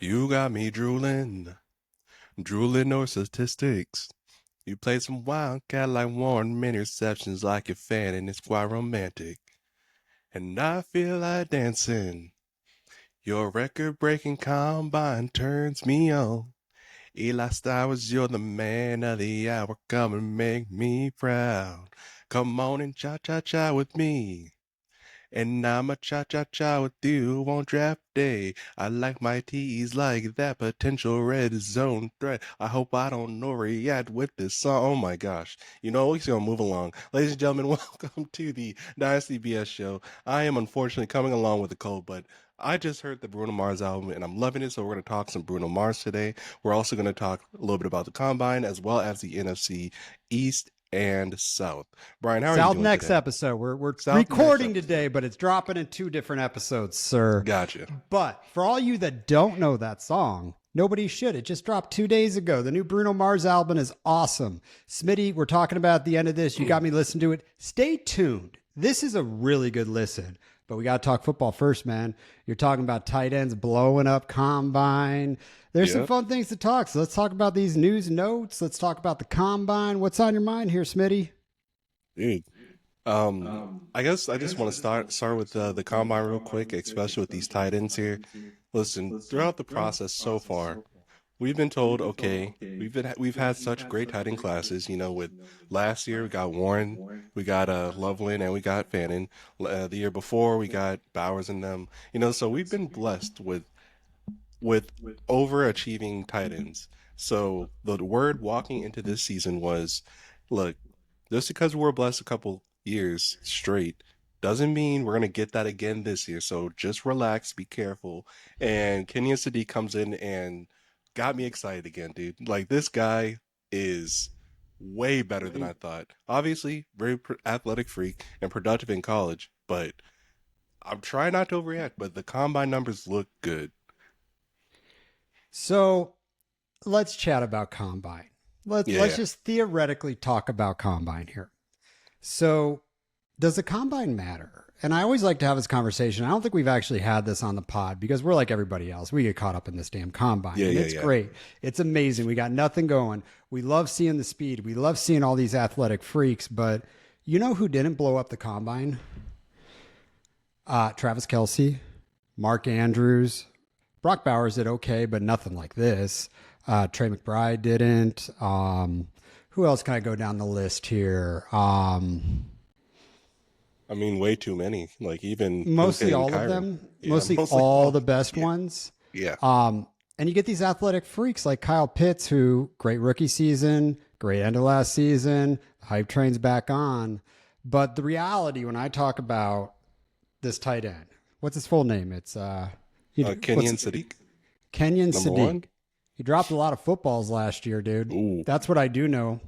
You got me drooling over statistics. You played some wildcat like Warren, many receptions like your fan, and it's quite romantic. And I feel like dancing. Your record-breaking combine turns me on. Eli Stowers, you're the man of the hour. Come and make me proud. Come on and cha-cha-cha with me. And I'ma cha-cha-cha with you on draft day. I like my teas like that potential red zone threat. I hope I don't overreact with this song. Oh my gosh. You know, we're just gonna move along. Ladies and gentlemen, welcome to the Dynasty BS show. I am unfortunately coming along with a cold, but I just heard the Bruno Mars album and I'm loving it, so we're going to talk some Bruno Mars today. We're also going to talk a little bit about the Combine as well as the NFC East and South. Brian, how are you South doing next today? episode. We're South recording next today, but it's dropping in 2 different episodes, sir. Gotcha. But for all you that don't know that song, nobody should. It just dropped 2 days ago. The new Bruno Mars album is awesome. Smitty, we're talking about at the end of this. You got me listening to it. Stay tuned. This is a really good listen. But we got to talk football first, man. You're talking about tight ends blowing up Combine. There's some fun things to talk. So let's talk about these news notes. Let's talk about the Combine. What's on your mind here, Smitty? Dude, I guess I just want to start with the Combine real quick, especially with these tight ends here. Listen, throughout the process so far, we've been told, okay, we've had such great tight end classes. You know, with last year we got Warren, we got Loveland, and we got Fannin. The year before we got Bowers and them. You know, so we've been blessed with overachieving tight ends. So the word walking into this season was, look, just because we're blessed a couple years straight doesn't mean we're going to get that again this year. So just relax, be careful. And Kenyon Sadiq comes in and got me excited again, dude. Like, this guy is way better than I thought. Obviously, very athletic freak and productive in college, but I'm trying not to overreact, but the combine numbers look good. So let's chat about Combine. Let's just theoretically talk about Combine here. So does the Combine matter? And I always like to have this conversation. I don't think we've actually had this on the pod because we're like everybody else. We get caught up in this damn Combine. It's great. It's amazing. We got nothing going. We love seeing the speed. We love seeing all these athletic freaks. But you know who didn't blow up the Combine? Travis Kelce, Mark Andrews, Brock Bowers did okay, but nothing like this. Trey McBride didn't. Who else can I go down the list here? I mean, way too many. Like, even mostly all of them. Yeah, mostly all the best ones. Yeah. And you get these athletic freaks like Kyle Pitts, who great rookie season, great end of last season. The hype train's back on. But the reality, when I talk about this tight end, what's his full name? It's Kenyon Sadiq. Kenyon Sadiq. He dropped a lot of footballs last year, dude. Ooh. That's what I do know.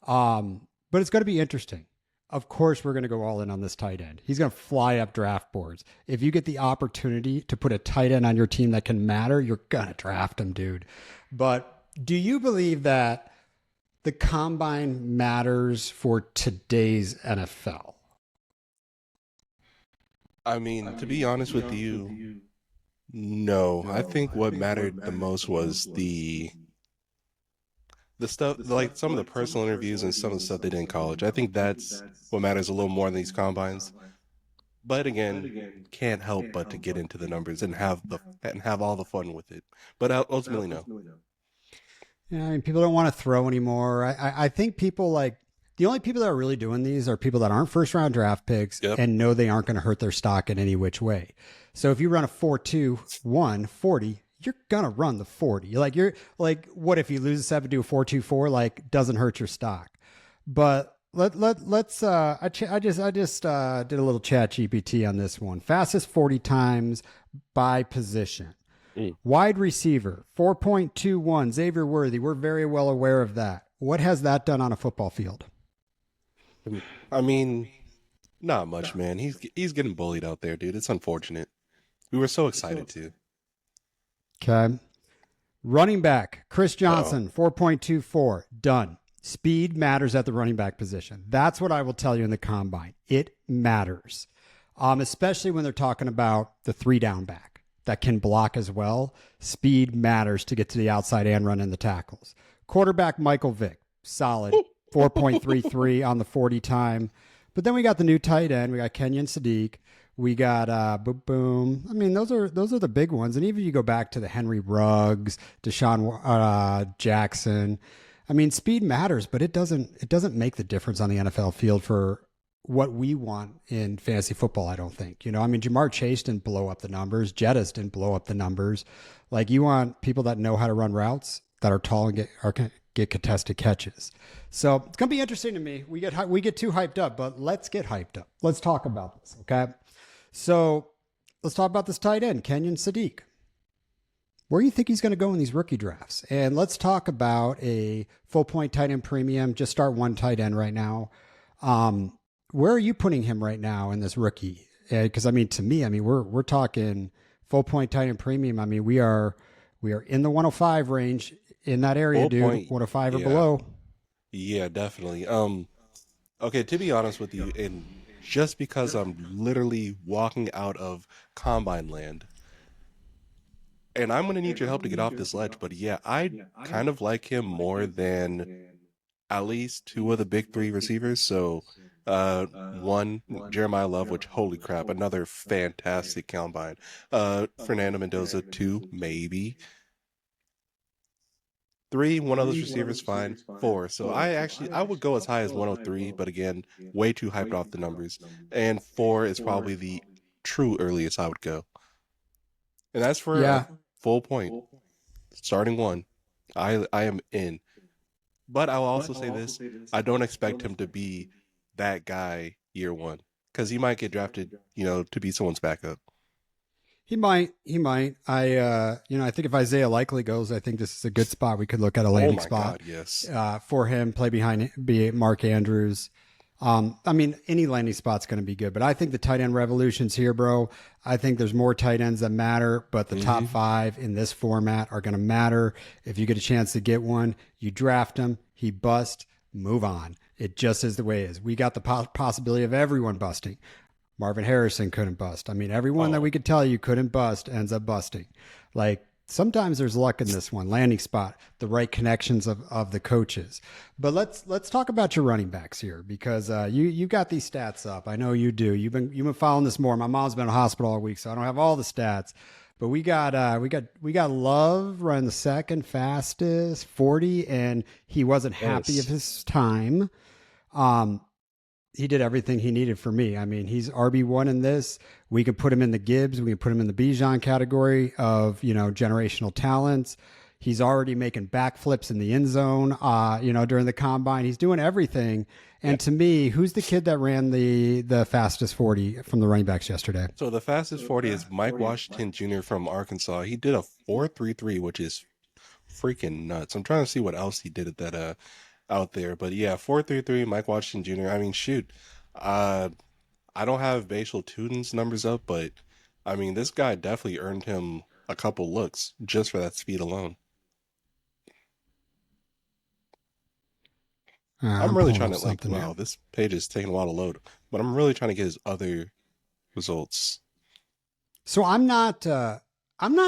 But it's going to be interesting. Of course, we're going to go all in on this tight end. He's going to fly up draft boards. If you get the opportunity to put a tight end on your team that can matter, you're going to draft him, dude. But do you believe that the Combine matters for today's NFL? I mean, to be honest with you, no. I think what mattered the most was the stuff, like some of the personal interviews and some of the stuff they did in college. I think that's what matters a little more than these combines. But again, can't help but to get into the numbers and have all the fun with it. But ultimately, no. Yeah, I mean, people don't want to throw anymore. I think people the only people that are really doing these are people that aren't first round draft picks and know they aren't going to hurt their stock in any which way. So if you run a 4.21 40, you're going to run the 40. You're like, what if you lose a 7 to a 4.24? Like, doesn't hurt your stock. But let's I just did a little chat GPT on this one. Fastest 40 times by position. Wide receiver 4.21 Xavier Worthy. We're very well aware of that. What has that done on a football field? I mean, not much, man. He's getting bullied out there, dude. It's unfortunate. We were so excited to. Okay. Running back, Chris Johnson, 4.24, done. Speed matters at the running back position. That's what I will tell you in the combine. It matters, especially when they're talking about the 3 down back. that can block as well. Speed matters to get to the outside and run in the tackles. Quarterback Michael Vick, solid 4.33 on the 40 time. But then we got the new tight end. We got Kenyon Sadiq. We got boom. I mean, those are the big ones. And even you go back to the Henry Ruggs, Deshaun Jackson. I mean, speed matters, but it doesn't make the difference on the NFL field for what we want in fantasy football, I don't think. I mean, Jamar Chase didn't blow up the numbers. Jettis didn't blow up the numbers. Like, you want people that know how to run routes, that are tall and get contested catches. So it's going to be interesting to me. We get too hyped up, but let's get hyped up. Let's talk about this, okay? So let's talk about this tight end, Kenyon Sadiq. Where do you think he's going to go in these rookie drafts? And let's talk about a full point tight end premium. Just start one tight end right now. Where are you putting him right now in this rookie? Because to me, we're talking full point tight end premium. I mean, we are in the 105 range, in that area, dude. 105 or below. Yeah, definitely. Okay, to be honest with you, and just because I'm literally walking out of combine land, and I'm going to need your help to get off this ledge, but yeah, I kind of like him more than at least two of the big three receivers. So, one, Jeremiah Love, which, holy crap, another fantastic combine. Fernando Mendoza, two, maybe. Three, one of those receivers, fine. Four. So I would go as high as 103, but again, way too hyped off the numbers. And four is probably the true earliest I would go. And that's for a full point. Starting one. I am in. But I will also say this. I don't expect him to be that guy year one. Because he might get drafted, to be someone's backup. He might. I think if Isaiah Likely goes, I think this is a good spot. We could look at a landing spot. God, yes. For him, play behind Mark Andrews. Any landing spot's going to be good, but I think the tight end revolution's here, bro. I think there's more tight ends that matter, but the top five in this format are going to matter. If you get a chance to get one, you draft him, he bust, move on. It just is the way it is. We got the possibility of everyone busting. Marvin Harrison couldn't bust. Everyone that we could tell you couldn't bust ends up busting. Like, sometimes there's luck in this one. Landing spot, the right connections of the coaches. But let's talk about your running backs here, because you got these stats up. I know you do. You've been following this more. My mom's been in the hospital all week, so I don't have all the stats. But we got Love running the second fastest, 40, and he wasn't happy of his time. He did everything he needed for me. He's RB1 in this. We can put him in the Gibbs. We can put him in the Bijan category of, generational talents. He's already making backflips in the end zone, during the combine. He's doing everything. And to me, who's the kid that ran the fastest 40 from the running backs yesterday? So the fastest 40 is Mike Washington Jr. from Arkansas. He did a 4.33, which is freaking nuts. I'm trying to see what else he did at that out there, but yeah, 4.33, Mike Washington Jr. Shoot, I don't have Bashal Tutin's numbers up, but this guy definitely earned him a couple looks just for that speed alone. I'm really trying to wow, this page is taking a while to load, but I'm really trying to get his other results. So I'm not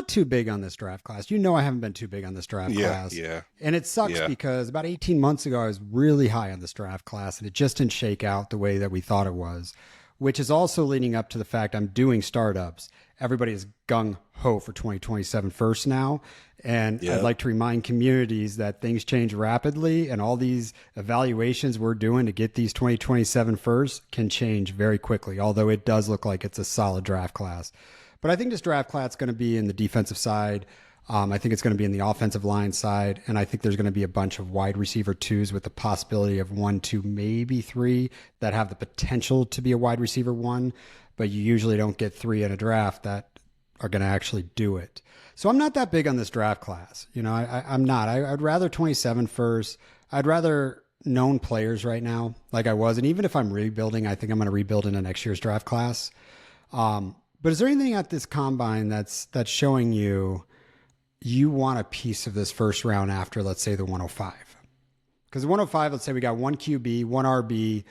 too big on this draft class. I haven't been too big on this draft class. Yeah. And it sucks because about 18 months ago, I was really high on this draft class, and it just didn't shake out the way that we thought it was, which is also leading up to the fact I'm doing startups. Everybody is gung-ho for 2027 first now. And I'd like to remind communities that things change rapidly, and all these evaluations we're doing to get these 2027 first can change very quickly, although it does look like it's a solid draft class. But I think this draft class is going to be in the defensive side. I think it's going to be in the offensive line side. And I think there's going to be a bunch of wide receiver twos with the possibility of 1, 2, maybe 3 that have the potential to be a wide receiver 1. But you usually don't get 3 in a draft that are going to actually do it. So I'm not that big on this draft class. I'm not. I'd rather 27 first. I'd rather known players right now like I was. And even if I'm rebuilding, I think I'm going to rebuild in the next year's draft class. But is there anything at this combine that's showing you want a piece of this first round after, let's say, the 105? Because the 105, let's say we got 1 QB, 1 RB,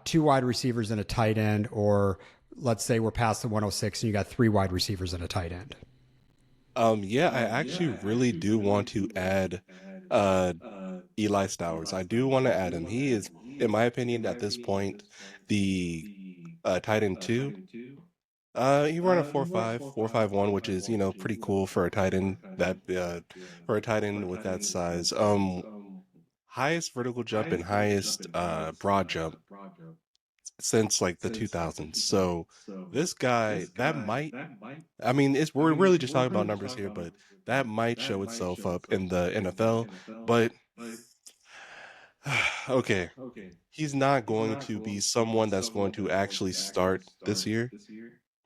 2 wide receivers and a tight end, or let's say we're past the 106 and you got 3 wide receivers and a tight end? Yeah, I actually really do want to add uh Eli Stowers. I do want to add him. He is, in my opinion, at this point, the tight end two. He run a 4.5, 4.51, which is, pretty cool for a tight end for a tight end with that size. Highest vertical jump and highest broad jump since like the 2000s. So this guy, that might, I mean, we're really just talking about numbers here, but that might show itself up in the NFL. But okay, he's not going to be someone that's going to actually start this year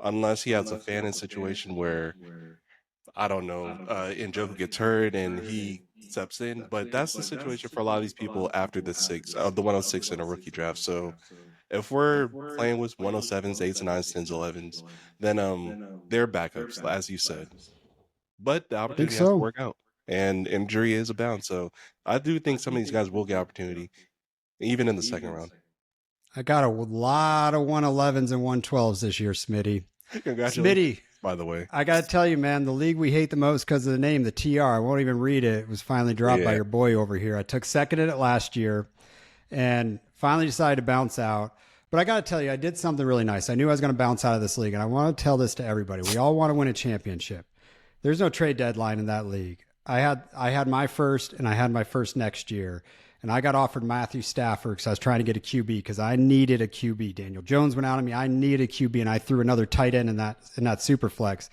unless he has a fan-in situation where, I don't know, Njoku gets hurt and he steps in. But that's the situation for a lot of these people after the 106 in a rookie draft. So if we're playing with 107s, 8s, 9s, 10s, 11s, then they're backups, as you said. But the I think opportunity has to so. work out, and injury is abound. So I do think some of these guys will get opportunity, even in the second round. I got a lot of 111s and 112s this year, Smitty. Congratulations, Smitty, by the way. I got to tell you, man, the league we hate the most because of the name, the TR, I won't even read it. It was finally dropped by your boy over here. I took second in it last year and finally decided to bounce out. But I got to tell you, I did something really nice. I knew I was going to bounce out of this league, and I want to tell this to everybody. We all want to win a championship. There's no trade deadline in that league. I had my first, and I had my first next year. And I got offered Matthew Stafford because I was trying to get a QB because I needed a QB. Daniel Jones went out on me. I needed a QB, and I threw another tight end in that super flex.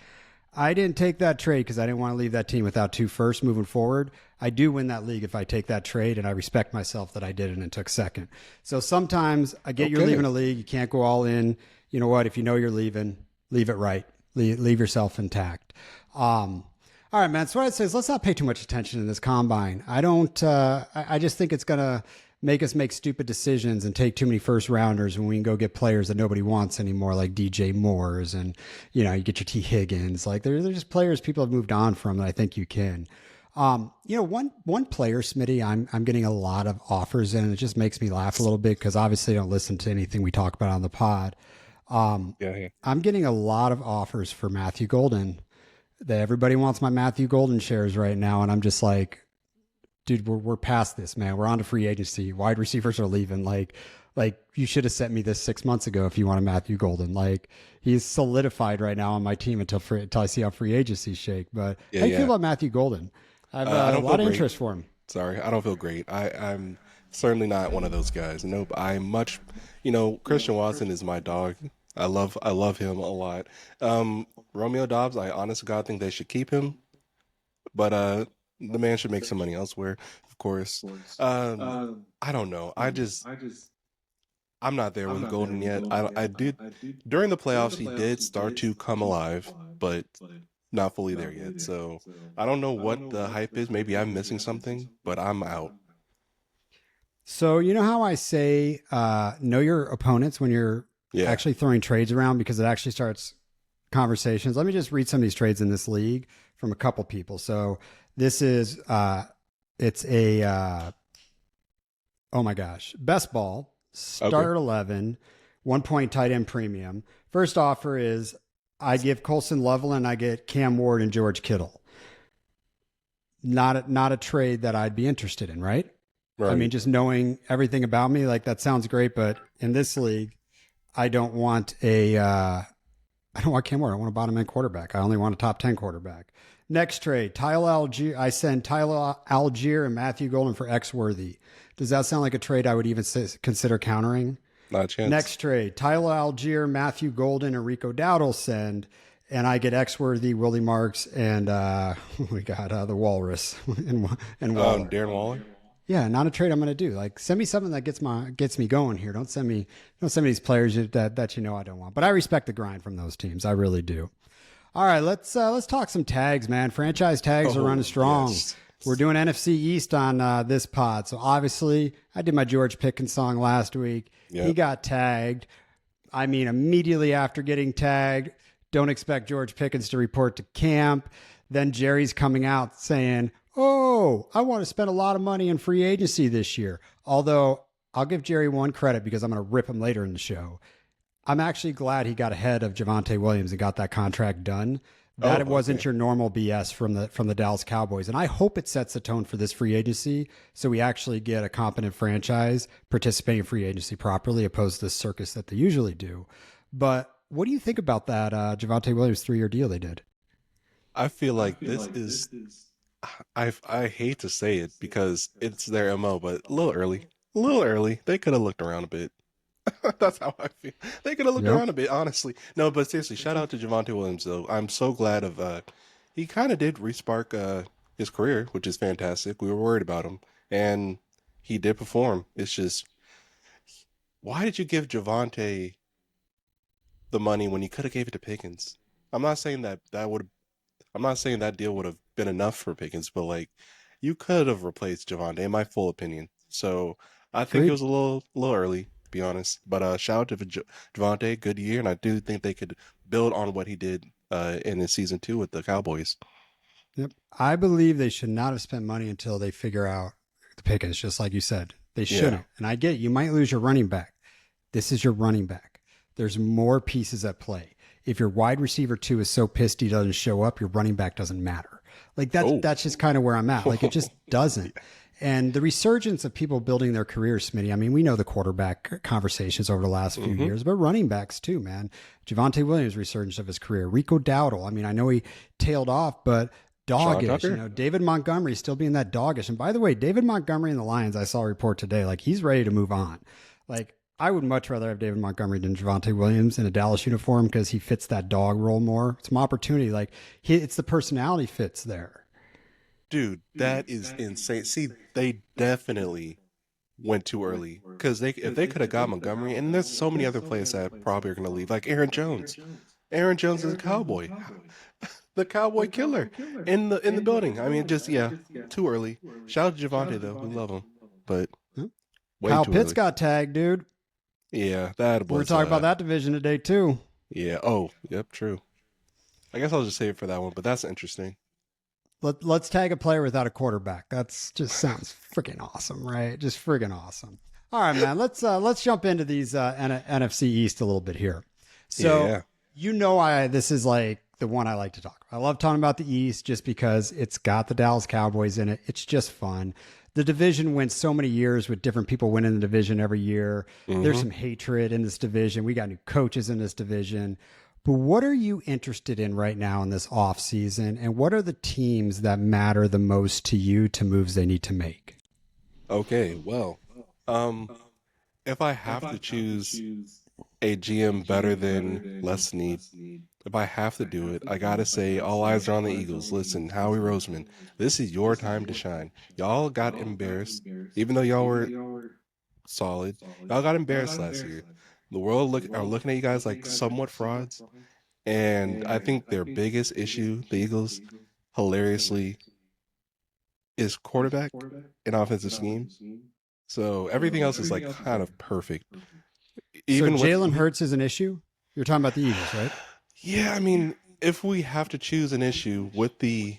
I didn't take that trade because I didn't want to leave that team without 2 firsts moving forward. I do win that league if I take that trade, and I respect myself that I did it and took second. So sometimes I get you're leaving a league. You can't go all in. You know what? If you know you're leaving, leave it right. Leave yourself intact. All right, man. So what I'd say is let's not pay too much attention in this combine. I don't. I just think it's gonna make us make stupid decisions and take too many first rounders when we can go get players that nobody wants anymore, like DJ Moores and you get your T Higgins. Like they're just players people have moved on from that I think you can. One player, Smitty, I'm getting a lot of offers in. It just makes me laugh a little bit because obviously I don't listen to anything we talk about on the pod. Yeah. I'm getting a lot of offers for Matthew Golden. That everybody wants my Matthew Golden shares right now, and I'm just like, dude, we're past this, man. We're on to free agency. Wide receivers are leaving. Like you should have sent me this 6 months ago if you want a Matthew Golden. Like he's solidified right now on my team until I see how free agency shake. But how do you feel about Matthew Golden? I have a lot of interest for him. Sorry, I don't feel great. I'm certainly not one of those guys. Nope. I'm much, Christian Watson is my dog. I love him a lot. Romeo Dobbs, I honest to God think they should keep him, but the man should make some money elsewhere, of course. I don't know. I'm not there with Golden yet. I did during the playoffs. He did start to come alive, but not fully there yet. So I don't know what the hype is. Maybe I'm missing something, but I'm out. So you know how I say know your opponents when you're actually throwing trades around because it actually starts conversations. Let me just read some of these trades in this league from a couple people. So this is it's a oh my gosh, best ball start 11 1 point tight end premium. First offer is I give Colson Loveland, I get Cam Ward and George Kittle. Not a trade that I'd be interested in, right? I mean, just knowing everything about me, like that sounds great, but in this league, I don't want I don't want Cam Ward. I want a bottom end quarterback. I only want a top 10 quarterback. Next trade, Tyler Algier. I send Tyler Algier and Matthew Golden for X Worthy. Does that sound like a trade I would even consider countering? Not a chance. Next trade, Tyler Algier, Matthew Golden, and Rico Dowdle send, and I get X Worthy, Willie Marks, and we got the Walrus and Waller. Darren Waller. Yeah, not a trade I'm going to do. Like, send me something that gets me going here. Don't send me these players that I don't want. But I respect the grind from those teams. I really do. All right, let's talk some tags, man. Franchise tags are running strong. Yes. We're doing NFC East on this pod. So obviously, I did my George Pickens song last week. Yep. He got tagged. I mean, immediately after getting tagged, don't expect George Pickens to report to camp. Then Jerry's coming out saying, oh, I want to spend a lot of money in free agency this year. Although I'll give Jerry one credit because I'm going to rip him later in the show. I'm actually glad he got ahead of Javonte Williams and got that contract done. That it wasn't your normal BS from the Dallas Cowboys. And I hope it sets the tone for this free agency so we actually get a competent franchise participating in free agency properly, opposed to the circus that they usually do. But what do you think about that Javonte Williams 3-year deal they did? I feel like this is, I hate to say it because it's their MO, but a little early. A little early. They could have looked around a bit. That's how I feel. They could have looked around a bit, honestly. No, but seriously, shout out to Javonte Williams, though. I'm so glad of he kind of did respark his career, which is fantastic. We were worried about him, and he did perform. It's just, why did you give Javonte the money when you could have gave it to Pickens? I'm not saying I'm not saying that deal would have been enough for Pickens, but like, you could have replaced Javonte, in my full opinion. So I think it was a little early, to be honest. But shout out to Javonte, good year, and I do think they could build on what he did in his season 2 with the Cowboys. Yep. I believe they should not have spent money until they figure out the Pickens, just like you said. They shouldn't. Yeah. And I get it. You might lose your running back. This is your running back. There's more pieces at play. If your wide receiver 2 is so pissed he doesn't show up, your running back doesn't matter. Like that's just kind of where I'm at. Like it just doesn't. And the resurgence of people building their careers, Smitty, I mean, we know the quarterback conversations over the last few years, but running backs too, man. Javonte Williams, resurgence of his career. Rico Dowdle, I mean, I know he tailed off, but doggish. You know, David Montgomery still being that doggish. And by the way, David Montgomery and the Lions, I saw a report today, like he's ready to move on. Like I would much rather have David Montgomery than Javonte Williams in a Dallas uniform because he fits that dog role more. It's an opportunity. Like it's the personality fits there. Dude, that is insane. See, they definitely went too early because if they could have got Montgomery, and there's so many other players that probably are going to leave, like Aaron Jones. Aaron Jones is a Cowboy, the Cowboy killer in the building. I mean, just too early. Shout out to Javonte though, we love him, but Kyle Pitts got tagged, dude. Yeah, that was. We're talking about that division today too. Yeah. Oh, yep. True. I guess I'll just save it for that one, but that's interesting. Let's tag a player without a quarterback. That's just sounds freaking awesome, right? Just friggin' awesome. All right, man. Let's jump into these NFC East a little bit here. So this is like the one I like to talk about. I love talking about the East just because it's got the Dallas Cowboys in it. It's just fun. The division went so many years with different people winning the division every year. There's some hatred in this division. We got new coaches in this division. But what are you interested in right now in this off season? And what are the teams that matter the most to you to moves they need to make? Okay, well, if I have to choose a GM better than Les Snead, if I have to do it, I gotta say all eyes are on the Eagles. Listen, Howie Roseman, this is your time to shine. Y'all got embarrassed, even though y'all were solid. Y'all got embarrassed last year. The world are looking at you guys like somewhat frauds. And I think their biggest issue, the Eagles, hilariously, is quarterback and offensive scheme. So everything else is like kind of perfect. Even so Jalen Hurts is an issue? You're talking about the Eagles, right? Yeah, I mean, if we have to choose an issue with the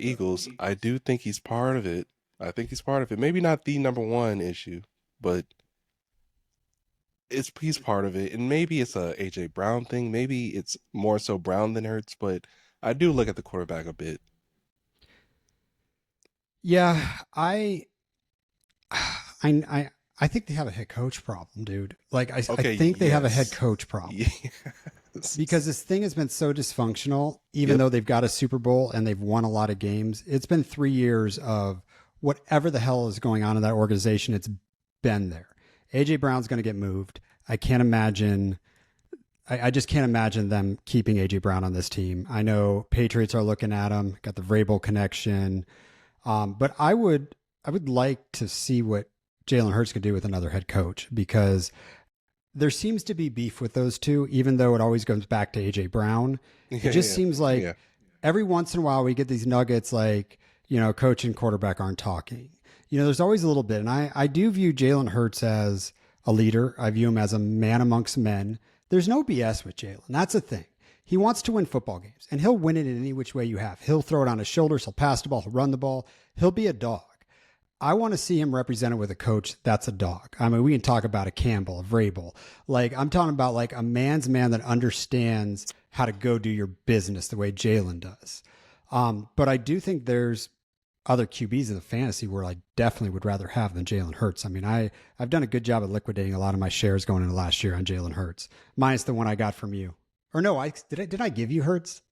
Eagles, I do think he's part of it. I think he's part of it. Maybe not the number one issue, but he's part of it, and maybe it's a AJ Brown thing. Maybe it's more so Brown than Hurts, but I do look at the quarterback a bit. Yeah, I think they have a head coach problem, dude. Like I think they have a head coach problem. Yes. Because this thing has been so dysfunctional, even though they've got a Super Bowl and they've won a lot of games. It's been 3 years of whatever the hell is going on in that organization. It's been there. AJ Brown's going to get moved. I can't imagine. I just can't imagine them keeping AJ Brown on this team. I know Patriots are looking at him. Got the Vrabel connection, but I would like to see what Jalen Hurts could do with another head coach because there seems to be beef with those two, even though it always goes back to AJ Brown. It just seems like every once in a while we get these nuggets like, coach and quarterback aren't talking. There's always a little bit. And I do view Jalen Hurts as a leader. I view him as a man amongst men. There's no BS with Jalen. That's the thing. He wants to win football games, and he'll win it in any which way you have. He'll throw it on his shoulders. He'll pass the ball. He'll run the ball. He'll be a dog. I want to see him represented with a coach that's a dog. I mean, we can talk about a Campbell, a Vrabel. Like, I'm talking about like a man's man that understands how to go do your business the way Jalen does. But I do think there's other QBs in the fantasy where I definitely would rather have than Jalen Hurts. I mean, I've done a good job at liquidating a lot of my shares going into last year on Jalen Hurts, minus the one I got from you. Or no, did I give you Hurts?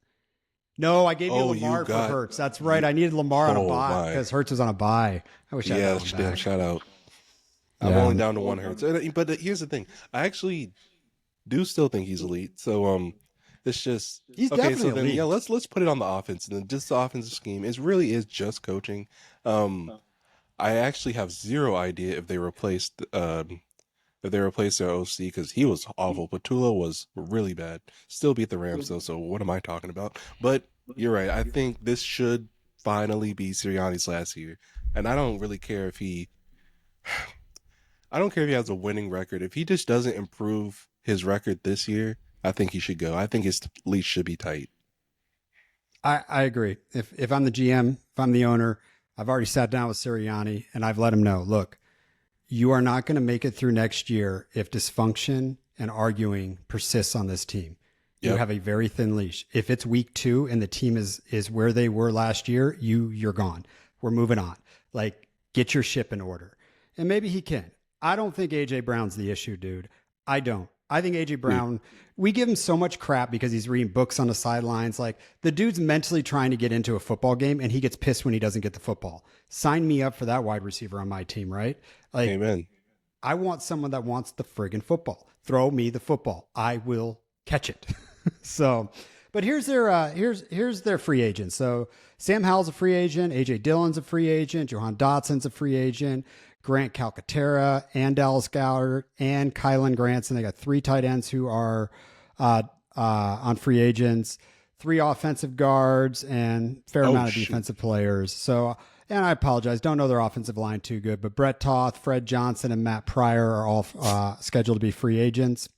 No, I gave you Lamar for Hurts. That's right. I needed Lamar on a bye because Hurts was on a bye. I wish I had that one back. Shout out. I'm only down to one Hurts. But here's the thing. I actually do still think he's elite. So it's just he's okay. So then elite. Let's put it on the offense. And then just the offensive scheme. It really is just coaching. I actually have zero idea if they replaced their OC because he was awful. Patula was really bad. Still beat the Rams though, so what am I talking about? But you're right. I think this should finally be Sirianni's last year. And I don't really care if he has a winning record. If he just doesn't improve his record this year, I think he should go. I think his leash should be tight. I agree. If I'm the GM, if I'm the owner, I've already sat down with Sirianni and I've let him know, look, you are not going to make it through next year if dysfunction and arguing persists on this team. Yep. You have a very thin leash. If it's week 2 and the team is where they were last year, you're gone. We're moving on. Like, get your ship in order. And maybe he can. I don't think A.J. Brown's the issue, dude. I don't. I think A.J. Brown, we give him so much crap because he's reading books on the sidelines. Like, the dude's mentally trying to get into a football game and he gets pissed when he doesn't get the football. Sign me up for that wide receiver on my team, right? Like, amen. I want someone that wants the friggin' football. Throw me the football. I will catch it. So, but here's their free agent. So Sam Howell's a free agent. A.J. Dillon's a free agent. Johan Dotson's a free agent. Grant Calcaterra and Dallas Goedert and Kylan Granson. They got 3 tight ends who are on free agents, 3 offensive guards, and fair amount of defensive players. So, and I apologize, don't know their offensive line too good, but Brett Toth, Fred Johnson, and Matt Pryor are all scheduled to be free agents.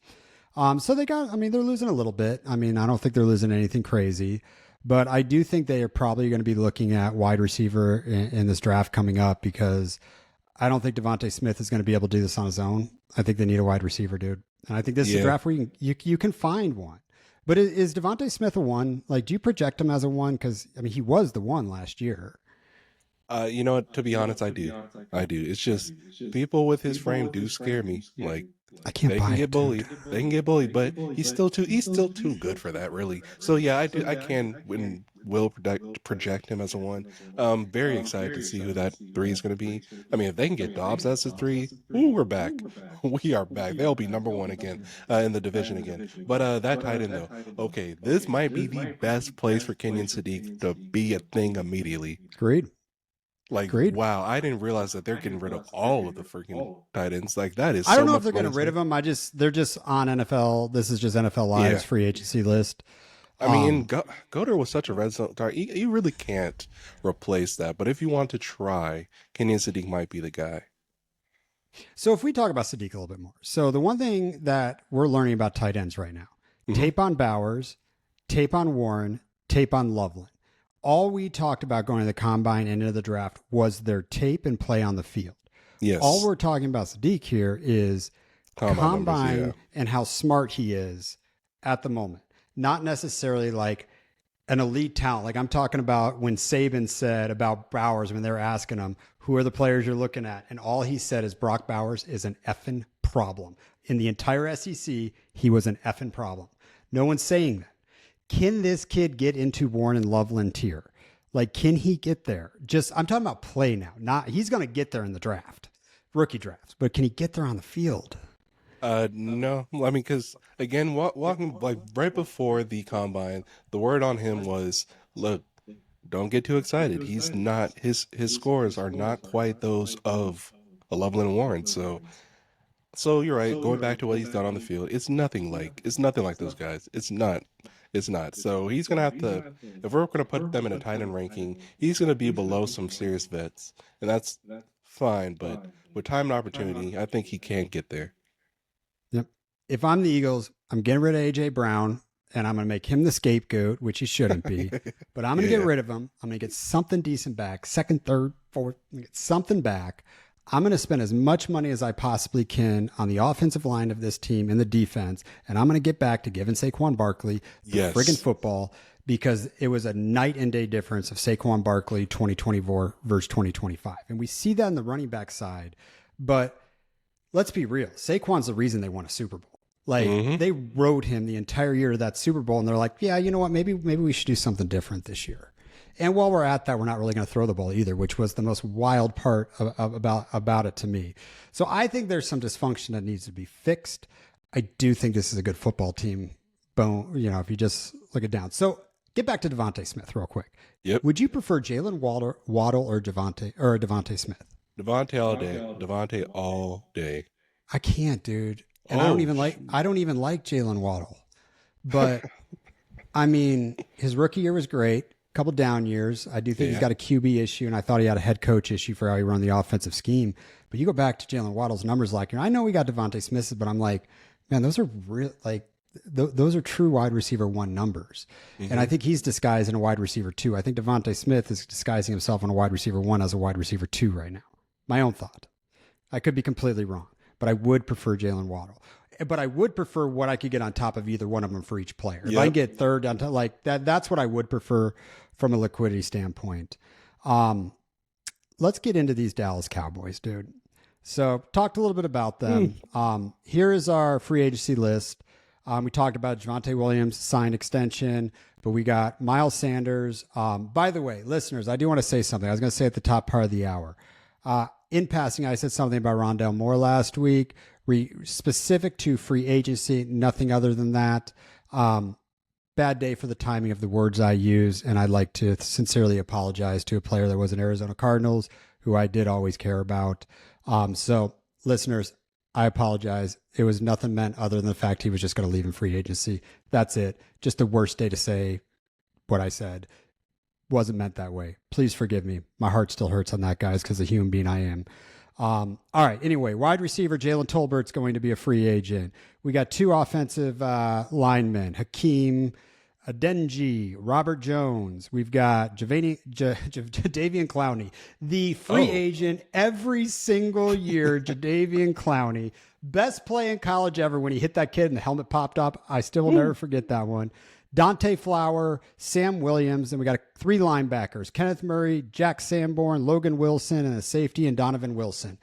So they're losing a little bit. I mean, I don't think they're losing anything crazy, but I do think they are probably going to be looking at wide receiver in this draft coming up because I don't think Devontae Smith is going to be able to do this on his own. I think they need a wide receiver, dude. And I think this is a draft where you can find one. But is Devontae Smith a 1? Like, do you project him as a 1? Because, I mean, he was the 1 last year. You know what? To be honest, I do. It's just people with his frame do scare me. Like, I can't they buy can it, get bullied. dude. They can get bullied, but he's still too good for that, really. So yeah, I can and will project him as a 1. Very excited to see who that 3 is going to be. I mean, if they can get Dobbs as a 3, we're back. We are back. They'll be number 1 again in the division again. But that tight end though, okay, this might be the best place for Kenyon Sadiq to be a thing immediately. Agreed. Like, agreed. Wow, I didn't realize that they're getting rid of all of the freaking tight ends. Like, that is I don't know if they're getting rid of them. They're just on NFL. This is just NFL Live's free agency list. I mean, Goddard was such a red zone target. You really can't replace that. But if you want to try, Kenyon Sadiq might be the guy. So if we talk about Sadiq a little bit more. So the one thing that we're learning about tight ends right now, tape on Bowers, tape on Warren, tape on Loveland. All we talked about going to the combine and into the draft was their tape and play on the field. Yes. All we're talking about Sadiq here is combine numbers, and how smart he is at the moment. Not necessarily like an elite talent. Like, I'm talking about when Saban said about Bowers when they were asking him, who are the players you're looking at? And all he said is Brock Bowers is an effing problem. In the entire SEC, he was an effing problem. No one's saying that. Can this kid get into Warren and Loveland tier? Like, can he get there? I'm talking about play now. He's going to get there in the draft, rookie drafts, but can he get there on the field? No. I mean, because again, walking like right before the combine, the word on him was, look, don't get too excited. He's not, his scores are not quite those of a Loveland and Warren. So you're right. Going back to what he's done on the field, it's nothing like those guys. It's not. So he's going to have to, if we're going to put them in a tight end ranking, he's going to be below some serious vets. And that's fine. But with time and opportunity, I think he can get there. Yep. If I'm the Eagles, I'm getting rid of A.J. Brown. and I'm going to make him the scapegoat, which he shouldn't be. But I'm going to get rid of him. I'm going to get something decent back, second, third, fourth, get something back. I'm going to spend as much money as I possibly can on the offensive line of this team and the defense, and I'm going to get back to giving Saquon Barkley the friggin' football, because it was a night and day difference of Saquon Barkley 2024 versus 2025. And we see that in the running back side. But let's be real. Saquon's the reason they won a Super Bowl. Like, they rode him the entire year to that Super Bowl, and they're like, yeah, you know what? Maybe we should do something different this year. And while we're at that, we're not really going to throw the ball either, which was the most wild part about it to me. So I think there's some dysfunction that needs to be fixed. I do think this is a good football team, if you just look it down. So get back to Devontae Smith real quick. Yep. Would you prefer Jalen Waddle or Devontae Smith? Devontae all day. Devontae all day. I can't, dude. And I don't even like Jalen Waddle. But I mean, his rookie year was great. A couple down years. I do think he's got a QB issue, and I thought he had a head coach issue for how he run the offensive scheme. But you go back to Jalen Waddle's numbers, I know we got Devontae Smith's, but I'm like, man, those are real, those are true wide receiver 1 numbers. And I think he's disguised in a wide receiver 2. I think Devontae Smith is disguising himself in a wide receiver 1 as a wide receiver 2 right now. My own thought. I could be completely wrong, but I would prefer Jalen Waddle. But I would prefer what I could get on top of either one of them for each player. If I get third on top, like that's what I would prefer from a liquidity standpoint. Let's get into these Dallas Cowboys, dude. So talked a little bit about them. Here is our free agency list. We talked about Javonte Williams signed extension, but we got Miles Sanders. By the way, listeners, I do want to say something. I was going to say at the top part of the hour. In passing, I said something about Rondale Moore last week, specific to free agency, nothing other than that. Bad day for the timing of the words I use, and I'd like to sincerely apologize to a player that was in Arizona Cardinals, who I did always care about. So, listeners, I apologize. It was nothing meant other than the fact he was just going to leave in free agency. That's it. Just the worst day to say what I said. Wasn't meant that way. Please forgive me. My heart still hurts on that, guys, because the human being I am. All right. Anyway, wide receiver Jalen Tolbert's going to be a free agent. We got 2 offensive linemen, Hakeem Adeniji, Robert Jones. We've got Jadeveon Clowney, the free agent every single year. Jadeveon Clowney, best play in college ever when he hit that kid and the helmet popped up. I still will never forget that one. Dante Flower, Sam Williams, and we got 3 linebackers, Kenneth Murray, Jack Sanborn, Logan Wilson, and a safety and Donovan Wilson.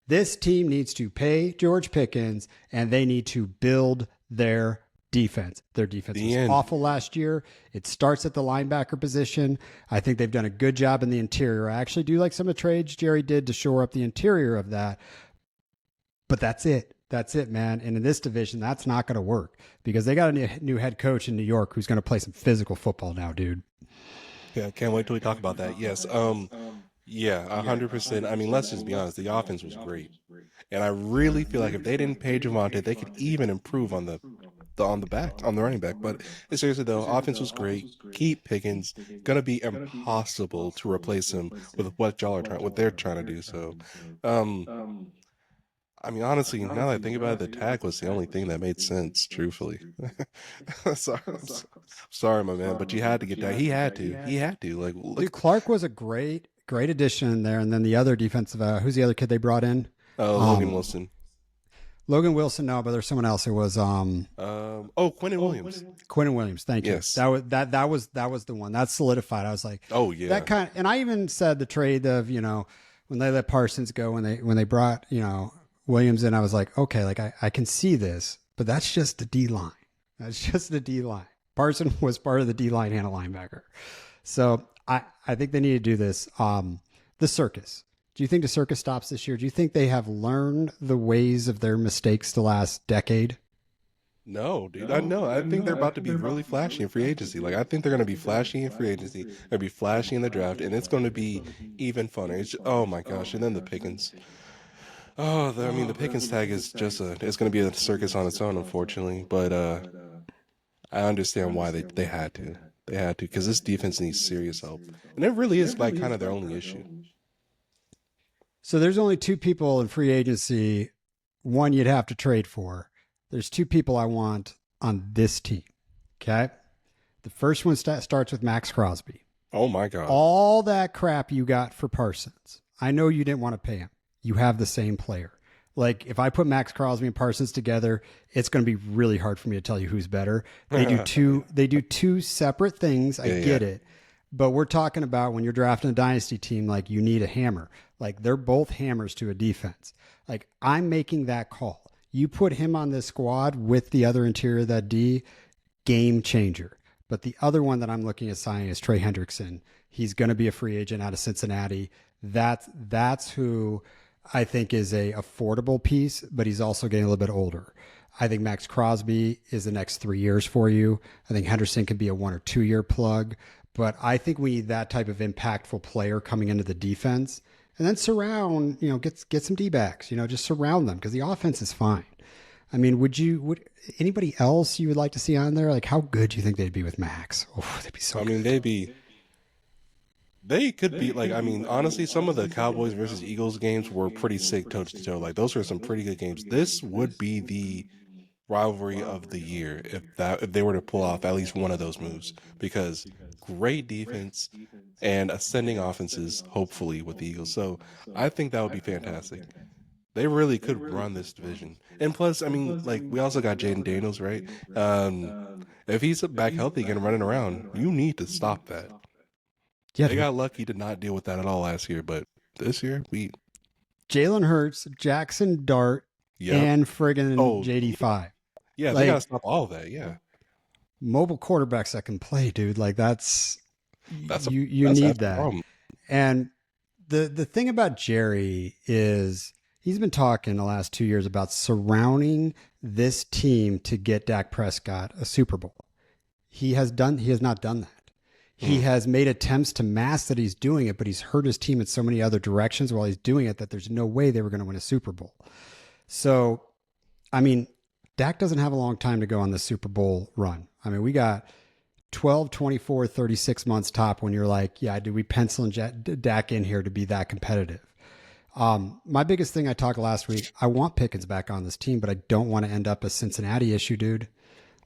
This team needs to pay George Pickens, and they need to build their defense. Their defense was awful last year. It starts at the linebacker position. I think they've done a good job in the interior. I actually do like some of the trades Jerry did to shore up the interior of that. But that's it. That's it, man. And in this division, that's not going to work because they got a new head coach in New York who's going to play some physical football now, dude. Yeah, can't wait till we talk about that. Yes. Yeah, 100%. I mean, let's just be honest. The offense was great. And I really feel like if they didn't pay Javonte, they could even improve on the running back. But seriously though, offense was great. Keep Pickens. Gonna be impossible to replace him with what they're trying to do. So, I mean, honestly, now that I think about it, the tag was the only thing that made sense, truthfully. Sorry, my man, but you had to get that. He had to. Like, dude, Clark was a great addition in there. And then the other defensive, who's the other kid they brought in? Logan Wilson. Logan Wilson, no, but there's someone else. It was Quinnen Williams. Quinnen Williams, thank you. Yes. That was the one. That solidified. I was like, oh yeah. That kind of, and I even said the trade of, when they let Parsons go, when they brought, Williams in, I was like, okay, like I can see this, but that's just the D line. That's just the D line. Parsons was part of the D line and a linebacker. So I think they need to do this. The circus. Do you think the circus stops this year? Do you think they have learned the ways of their mistakes the last decade? No, dude. I think they're about to be really flashy in free agency. Like, I think they're going to be flashy in free agency. They're going to be flashy in the draft, and it's going to be even funner. Oh, my gosh. And then the Pickens. The Pickens tag is just it's going to be a circus on its own, unfortunately. But I understand why they had to. They had to, because this defense needs serious help. And it really is, like, kind of their only issue. So there's only 2 people in free agency, one you'd have to trade for. There's 2 people I want on this team. Okay. The first one starts with Max Crosby. Oh my God. All that crap you got for Parsons. I know you didn't want to pay him. You have the same player. Like if I put Max Crosby and Parsons together, it's going to be really hard for me to tell you who's better. They do two separate things. I get it. But we're talking about when you're drafting a dynasty team, like you need a hammer. Like they're both hammers to a defense. Like I'm making that call. You put him on this squad with the other interior of that D, game changer. But the other one that I'm looking at signing is Trey Hendrickson. He's going to be a free agent out of Cincinnati. That's who I think is a affordable piece, but he's also getting a little bit older. I think Max Crosby is the next 3 years for you. I think Henderson could be a 1 or 2 year plug, but I think we need that type of impactful player coming into the defense, and then surround, get some D-backs, just surround them because the offense is fine. I mean, would anybody else you would like to see on there? Like, how good do you think they'd be with Max? Oh, they'd be so good. I mean, they could be like, I mean, honestly, some of the Cowboys versus Eagles games were pretty sick toe to toe. Like, those were some pretty good games. This would be the rivalry of the year if they were to pull off at least one of those moves, because great defense and ascending offenses, hopefully, with the Eagles. So I think that would be fantastic. They really could run this division. And plus, I mean, like, we also got Jaden Daniels, right? If he's back healthy again running around, you need to stop that. Yeah, they got lucky to not deal with that at all last year, but this year, Jalen Hurts, Jackson Dart, and friggin' JD5. Yeah, they got to stop all of that, yeah. Mobile quarterbacks that can play, dude. Like, you need that. Problem. And the thing about Jerry is he's been talking the last 2 years about surrounding this team to get Dak Prescott a Super Bowl. He has not done that. He has made attempts to mask that he's doing it, but he's hurt his team in so many other directions while he's doing it that there's no way they were going to win a Super Bowl. So, I mean, Dak doesn't have a long time to go on the Super Bowl run. I mean, we got 12, 24, 36 months top when you're like, yeah, do we pencil Dak in here to be that competitive? My biggest thing I talked last week, I want Pickens back on this team, but I don't want to end up a Cincinnati issue, dude.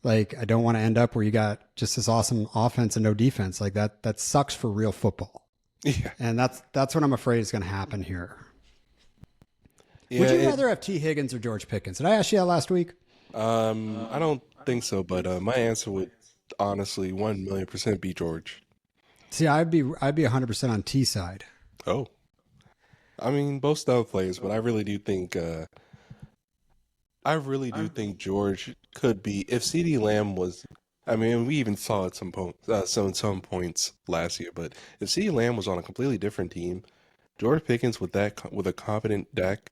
Like, I don't want to end up where you got just this awesome offense and no defense. Like that sucks for real football. Yeah. And that's what I'm afraid is going to happen here. Yeah, would you rather have T. Higgins or George Pickens? Did I ask you that last week? I don't think so, but my answer would honestly 1,000,000% be George. See, I'd be 100% on T side. Oh. I mean, both style players, but I really do think George could be, if CeeDee Lamb was, I mean, we even saw at some points last year, but if CeeDee Lamb was on a completely different team, George Pickens with a competent Dak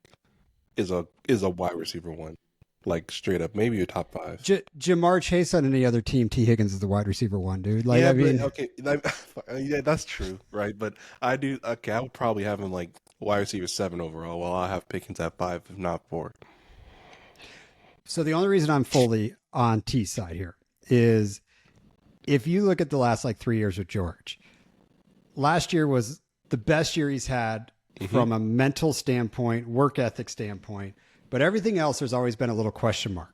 is a wide receiver one, like straight up, maybe a top 5. Jamar Chase on any other team, T. Higgins is the wide receiver one, dude. Like, yeah, yeah, that's true, right? But I would probably have him like wide receiver 7 overall, while I have Pickens at 5, if not 4. So the only reason I'm fully on T side here is if you look at the last 3 years with George, last year was the best year he's had from a mental standpoint, work ethic standpoint, but everything else, there's always been a little question mark.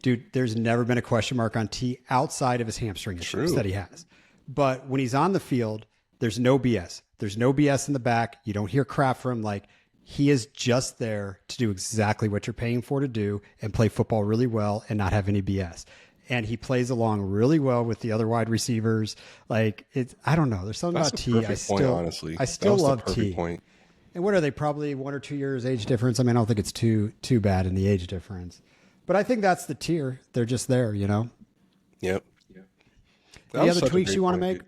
Dude, there's never been a question mark on T outside of his hamstring issues that he has. But when he's on the field, there's no BS. There's no BS in the back. You don't hear crap from him. Like, he is just there to do exactly what you're paying for to do and play football really well and not have any BS. And he plays along really well with the other wide receivers. Like, I don't know. There's something about T. I still love T. Point. And what are they? Probably 1 or 2 years age difference. I mean, I don't think it's too bad in the age difference. But I think that's the tier. They're just there, Yep. Any other tweaks you want to make?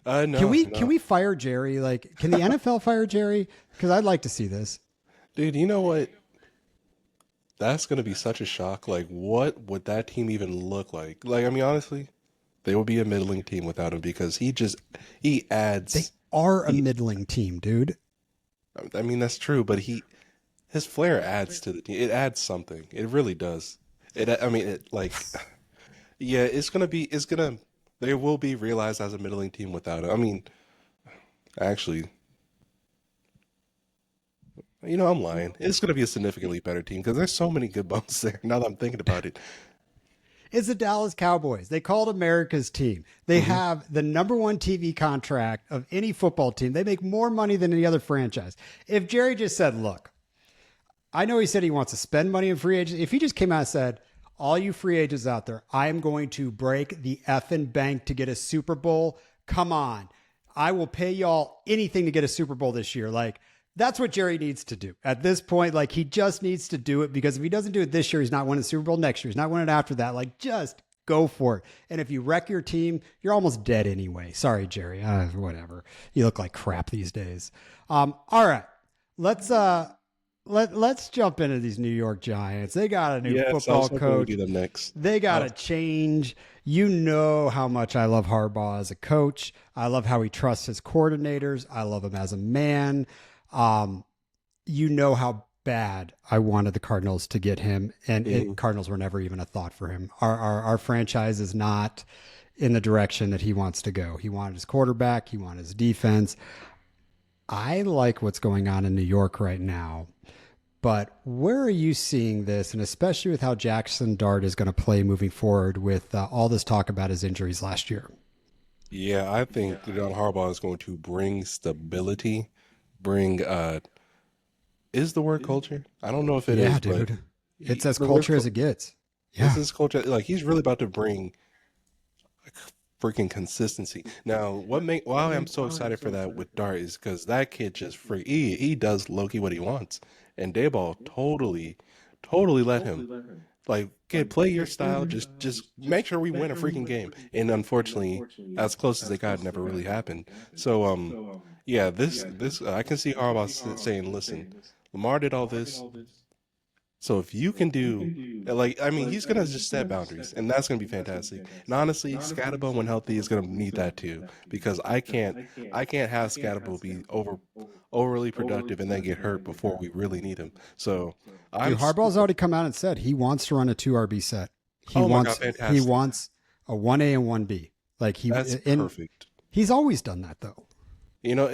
No. Can we fire Jerry? Like, can the NFL fire Jerry? Because I'd like to see this. Dude, you know what? That's going to be such a shock. Like, what would that team even look like? Like, I mean, honestly, they would be a middling team without him, because he adds. They are a middling team, dude. I mean, that's true, but his flair adds to the team. It adds something. It really does. They will be realized as a middling team without it. I mean, actually, I'm lying. It's going to be a significantly better team because there's so many good bones there now that I'm thinking about it. It's the Dallas Cowboys. They call it America's team. They have the #1 TV contract of any football team. They make more money than any other franchise. If Jerry just said, look, I know he said he wants to spend money in free agents. If he just came out and said, all you free agents out there, I am going to break the effing bank to get a Super Bowl. Come on. I will pay y'all anything to get a Super Bowl this year. Like, that's what Jerry needs to do. At this point, like, he just needs to do it, because if he doesn't do it this year, he's not winning the Super Bowl next year. He's not winning after that. Like, just go for it. And if you wreck your team, you're almost dead anyway. Sorry, Jerry. Whatever. You look like crap these days. All right. Let's jump into these New York Giants. They got a new football coach. Them next. They got to change. You know how much I love Harbaugh as a coach. I love how he trusts his coordinators. I love him as a man. You know how bad I wanted the Cardinals to get him, and Cardinals were never even a thought for him. Our franchise is not in the direction that he wants to go. He wanted his quarterback. He wanted his defense. I like what's going on in New York right now, but where are you seeing this? And especially with how Jackson Dart is going to play moving forward with all this talk about his injuries last year. Yeah, I think John Harbaugh is going to bring stability, is the word culture? I don't know if it is. Yeah, dude. It's as culture as it gets. Yeah. This is culture. Like, he's really about to bring freaking consistency. Now, why I'm so excited for that with Dart is because that kid just he does low-key what he wants. And Dayball totally let him. Like, kid, play your style. Just make sure we win a freaking game. And unfortunately, as close as they got, it never really happened. So, yeah, this I can see Harbaugh saying, listen, Lamar did all this. So if you can do, like, I mean, he's going to just set boundaries, and that's going to be fantastic. And honestly, Scatterbo, when healthy, is going to need that too, because I can't have Scatterbo be overly productive and then get hurt before we really need him. So Harbaugh's already come out and said he wants to run a 2 RB set. He wants a 1A and 1B. Like, that's perfect. He's always done that though. You know,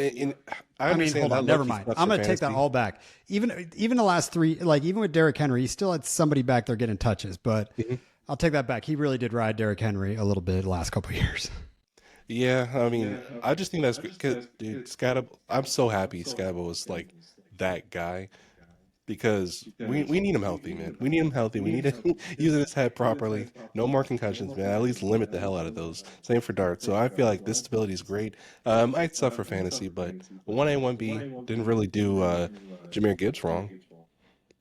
I mean, hold on, never mind. I'm going to take that all back. Even the last 3, like, even with Derrick Henry, he still had somebody back there getting touches, but I'll take that back. He really did ride Derrick Henry a little bit the last couple of years. Yeah, I mean, I just think that's good, because, dude, Scatterbo, I'm so happy Scatterbo is like that guy, because we need him healthy, man. We need him healthy. We need him using his head properly. No more concussions, man. At least limit the hell out of those. Same for Dart. So I feel like this stability is great. I'd suffer fantasy, but 1A, 1B didn't really do Jahmyr Gibbs wrong.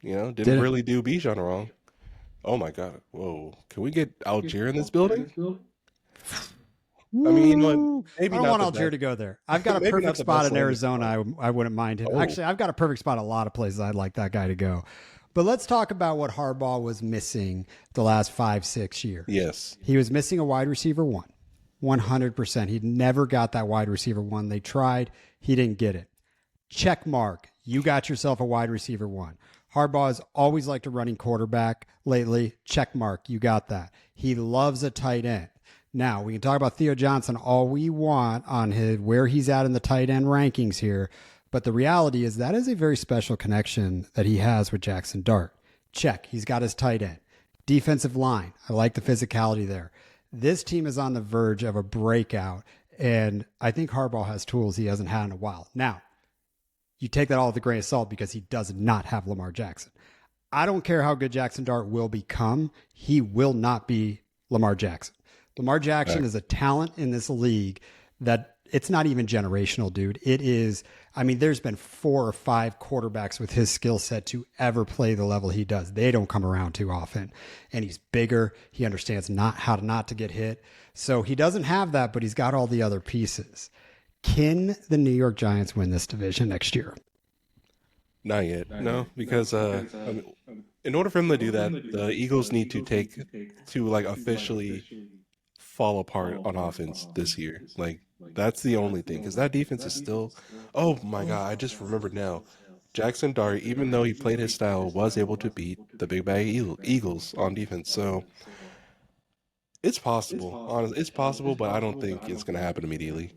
You know, didn't really do Bijan wrong. Oh my God. Whoa. Can we get Algier in this building? I mean, you know, maybe I don't want Algier to go there. I've got a perfect spot in Arizona. I wouldn't mind him. Actually, I've got a perfect spot in a lot of places I'd like that guy to go. But let's talk about what Harbaugh was missing the last 5-6 years. Yes. He was missing a wide receiver 1. 100%. He never got that wide receiver 1. They tried. He didn't get it. Check mark. You got yourself a wide receiver 1. Harbaugh has always liked a running quarterback lately. Check mark. You got that. He loves a tight end. Now, we can talk about Theo Johnson all we want on where he's at in the tight end rankings here, but the reality is that is a very special connection that he has with Jackson Dart. Check. He's got his tight end. Defensive line. I like the physicality there. This team is on the verge of a breakout, and I think Harbaugh has tools he hasn't had in a while. Now, you take that all with a grain of salt because he does not have Lamar Jackson. I don't care how good Jackson Dart will become. He will not be Lamar Jackson. Lamar Jackson is a talent in this league that it's not even generational, dude. It is, I mean, there's been 4 or 5 quarterbacks with his skill set to ever play the level he does. They don't come around too often. And he's bigger. He understands how not to get hit. So he doesn't have that, but he's got all the other pieces. Can the New York Giants win this division next year? Not yet. No, because I mean, in order for him to do that, the Eagles need to like officially fall apart on offense this year. Like, that's the only thing, because that defense is still, oh my God, I just remembered now. Jackson Dart, even though he played his style, was able to beat the Big Bad Eagles on defense. So it's possible. Honestly, it's possible, but I don't think it's going to happen immediately.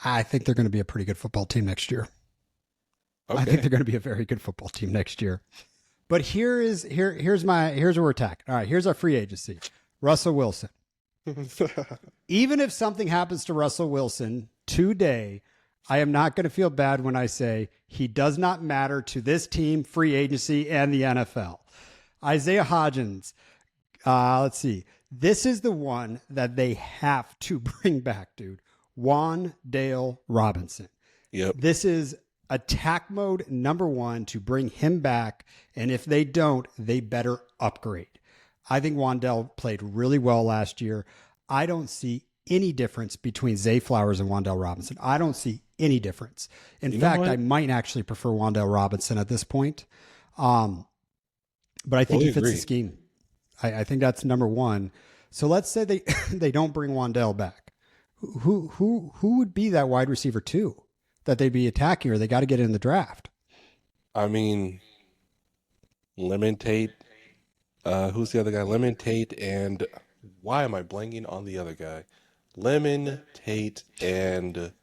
I think they're going to be a pretty good football team next year. Okay. I think they're going to be a very good football team next year. But here's where we're attacking. All right, here's our free agency. Russell Wilson. Even if something happens to Russell Wilson today, I am not going to feel bad when I say he does not matter to this team, free agency, and the NFL. Isaiah Hodgins. Let's see. This is the one that they have to bring back, dude. Wan'Dale Robinson. Yep. This is attack mode number 1 to bring him back. And if they don't, they better upgrade. I think Wan'Dale played really well last year. I don't see any difference between Zay Flowers and Wan'Dale Robinson. I don't see any difference. In fact, I might actually prefer Wan'Dale Robinson at this point. But I think he fits the scheme. I think that's number 1. So let's say they don't bring Wan'Dale back. Who would be that wide receiver 2 that they'd be attacking, or they got to get in the draft? I mean, Lemon Tate. Who's the other guy? Lemon Tate and why am I blanking on the other guy? Lemon Tate and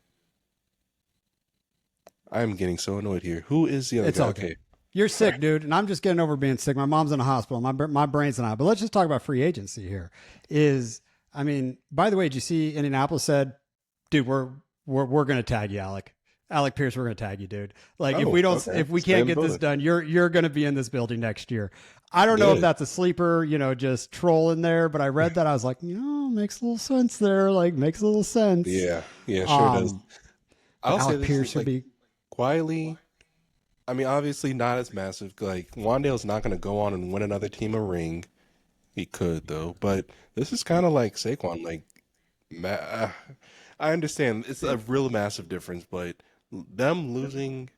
I'm getting so annoyed here. Who is the other guy? Okay. You're sick, dude, and I'm just getting over being sick. My mom's in the hospital. My brain's not. But let's just talk about free agency here. By the way, did you see Indianapolis said, dude, we're going to tag you, Alec. Alec Pierce, we're going to tag you, dude. Like, if we can't get this done, you're going to be in this building next year. I don't know if that's a sleeper, just troll in there, but I read that. I was like, makes a little sense there. Like, makes a little sense. Yeah, sure does. I'll say Alec Pierce would be quietly. I mean, obviously not as massive. Like, Wan'Dale's not going to go on and win another team a ring. He could, though. But this is kind of like Saquon. Like, I understand it's a real massive difference, but them losing